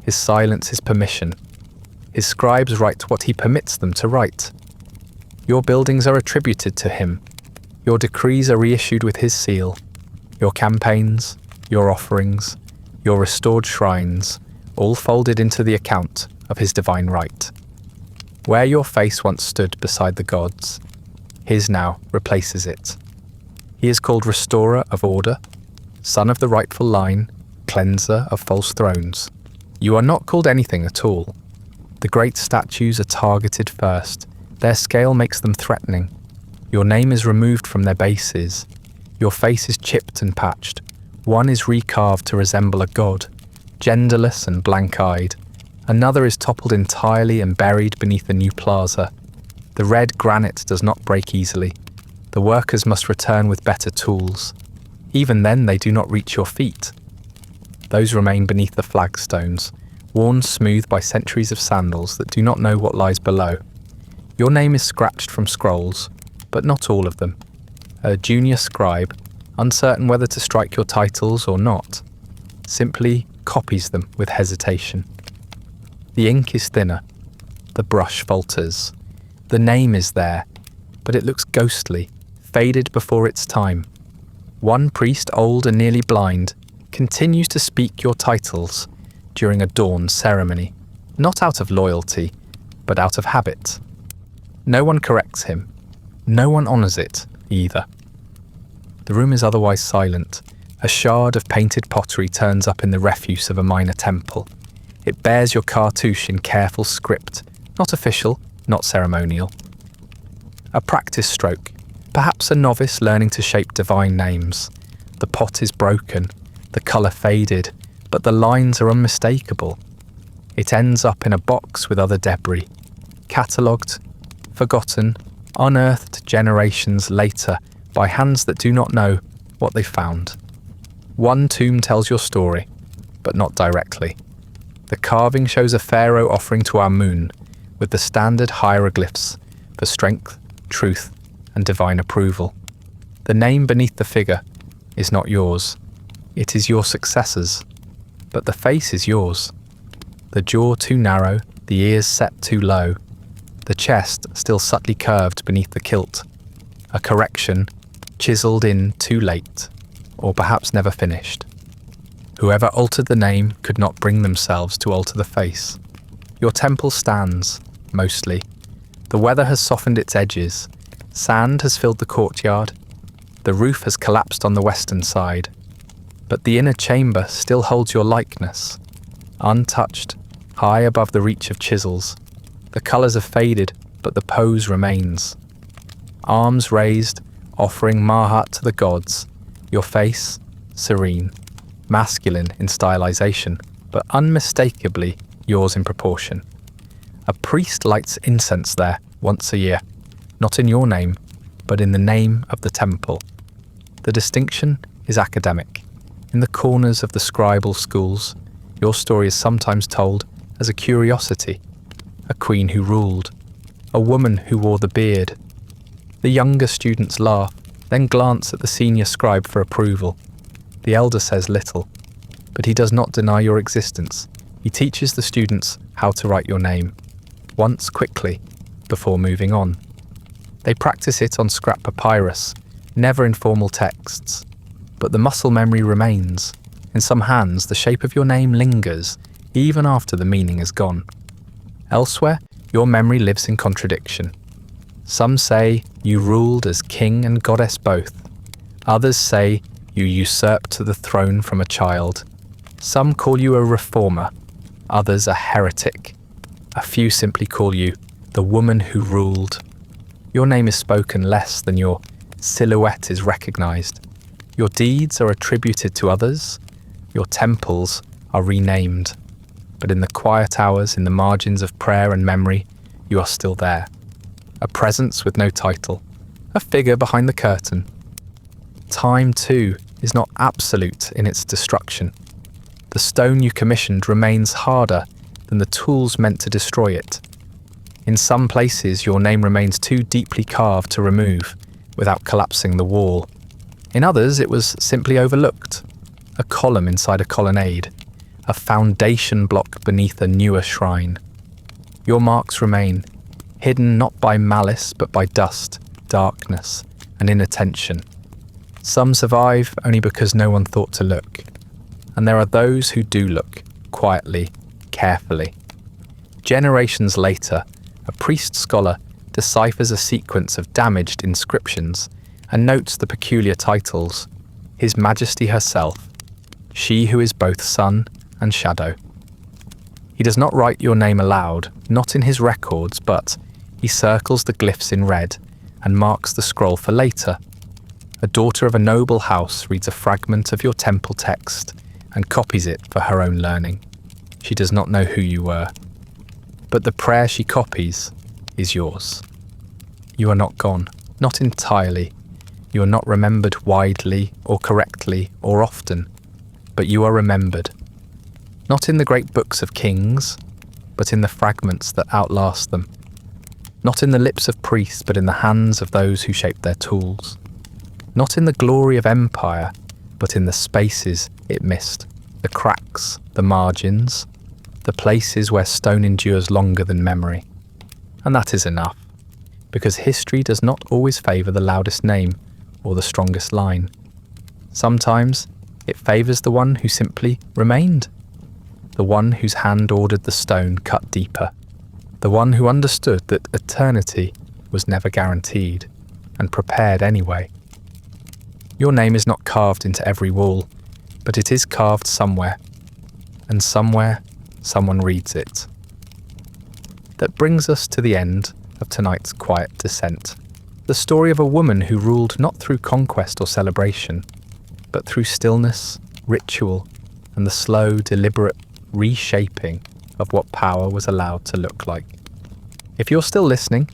His silence is permission. His scribes write what he permits them to write. Your buildings are attributed to him. Your decrees are reissued with his seal. Your campaigns, your offerings, your restored shrines, all folded into the account of his divine right. Where your face once stood beside the gods, his now replaces it. He is called Restorer of Order, Son of the rightful line, Cleanser of false thrones. You are not called anything at all. The great statues are targeted first. Their scale makes them threatening. Your name is removed from their bases. Your face is chipped and patched. One is recarved to resemble a god, genderless and blank-eyed. Another is toppled entirely and buried beneath a new plaza. The red granite does not break easily. The workers must return with better tools. Even then they do not reach your feet. Those remain beneath the flagstones, worn smooth by centuries of sandals that do not know what lies below. Your name is scratched from scrolls, but not all of them. A junior scribe, uncertain whether to strike your titles or not, simply copies them with hesitation. The ink is thinner. The brush falters. The name is there, but it looks ghostly, faded before its time. One priest, old and nearly blind, continues to speak your titles during a dawn ceremony, not out of loyalty, but out of habit. No one corrects him. No one honours it, either. The room is otherwise silent. A shard of painted pottery turns up in the refuse of a minor temple. It bears your cartouche in careful script, not official, not ceremonial. A practice stroke, perhaps a novice learning to shape divine names. The pot is broken, the colour faded, but the lines are unmistakable. It ends up in a box with other debris, catalogued, forgotten, unearthed generations later by hands that do not know what they found. One tomb tells your story, but not directly. The carving shows a pharaoh offering to our moon, with the standard hieroglyphs for strength, truth, and divine approval. The name beneath the figure is not yours. It is your successor's, but the face is yours. The jaw too narrow, the ears set too low, the chest still subtly curved beneath the kilt. A correction chiselled in too late, or perhaps never finished. Whoever altered the name could not bring themselves to alter the face. Your temple stands, mostly. The weather has softened its edges. Sand has filled the courtyard. The roof has collapsed on the western side. But the inner chamber still holds your likeness, untouched, high above the reach of chisels. The colours have faded, but the pose remains. Arms raised, offering mahat to the gods. Your face, serene, masculine in stylization, but unmistakably yours in proportion. A priest lights incense there once a year, not in your name, but in the name of the temple. The distinction is academic. In the corners of the scribal schools, your story is sometimes told as a curiosity, a queen who ruled, a woman who wore the beard. The younger students laugh, then glance at the senior scribe for approval. The elder says little, but he does not deny your existence. He teaches the students how to write your name, once quickly, before moving on. They practice it on scrap papyrus, never in formal texts. But the muscle memory remains. In some hands, the shape of your name lingers, even after the meaning is gone. Elsewhere, your memory lives in contradiction. Some say you ruled as king and goddess both. Others say you usurped the throne from a child. Some call you a reformer, others a heretic. A few simply call you the woman who ruled. Your name is spoken less than your silhouette is recognized. Your deeds are attributed to others. Your temples are renamed. But in the quiet hours, in the margins of prayer and memory, you are still there. A presence with no title, a figure behind the curtain. Time, too, is not absolute in its destruction. The stone you commissioned remains harder than the tools meant to destroy it. In some places, your name remains too deeply carved to remove, without collapsing the wall. In others, it was simply overlooked. A column inside a colonnade, a foundation block beneath a newer shrine. Your marks remain, hidden not by malice but by dust, darkness, and inattention. Some survive only because no one thought to look, and there are those who do look, quietly, carefully. Generations later, a priest-scholar deciphers a sequence of damaged inscriptions and notes the peculiar titles: His Majesty herself, she who is both sun and shadow. He does not write your name aloud, not in his records, but he circles the glyphs in red and marks the scroll for later. A daughter of a noble house reads a fragment of your temple text and copies it for her own learning. She does not know who you were, but the prayer she copies is yours. You are not gone, not entirely. You are not remembered widely or correctly or often, but you are remembered. Not in the great books of kings, but in the fragments that outlast them. Not in the lips of priests, but in the hands of those who shaped their tools. Not in the glory of empire, but in the spaces it missed, the cracks, the margins, the places where stone endures longer than memory. And that is enough, because history does not always favour the loudest name or the strongest line. Sometimes it favours the one who simply remained, the one whose hand ordered the stone cut deeper, the one who understood that eternity was never guaranteed and prepared anyway. Your name is not carved into every wall, but it is carved somewhere, and somewhere someone reads it. That brings us to the end of tonight's quiet descent. The story of a woman who ruled not through conquest or celebration, but through stillness, ritual, and the slow, deliberate reshaping of what power was allowed to look like. If you're still listening,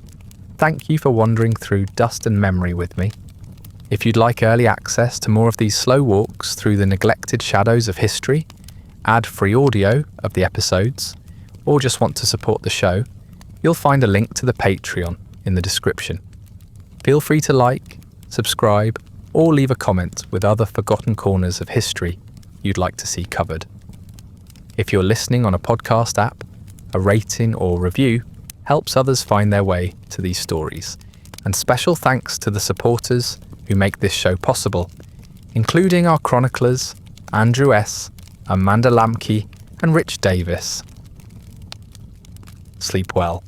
thank you for wandering through dust and memory with me. If you'd like early access to more of these slow walks through the neglected shadows of history, ad-free audio of the episodes, or just want to support the show, you'll find a link to the Patreon in the description. Feel free to like, subscribe, or leave a comment with other forgotten corners of history you'd like to see covered. If you're listening on a podcast app, a rating or review helps others find their way to these stories. And special thanks to the supporters who make this show possible, including our chroniclers, Andrew S., Amanda Lamke, and Rich Davis. Sleep well.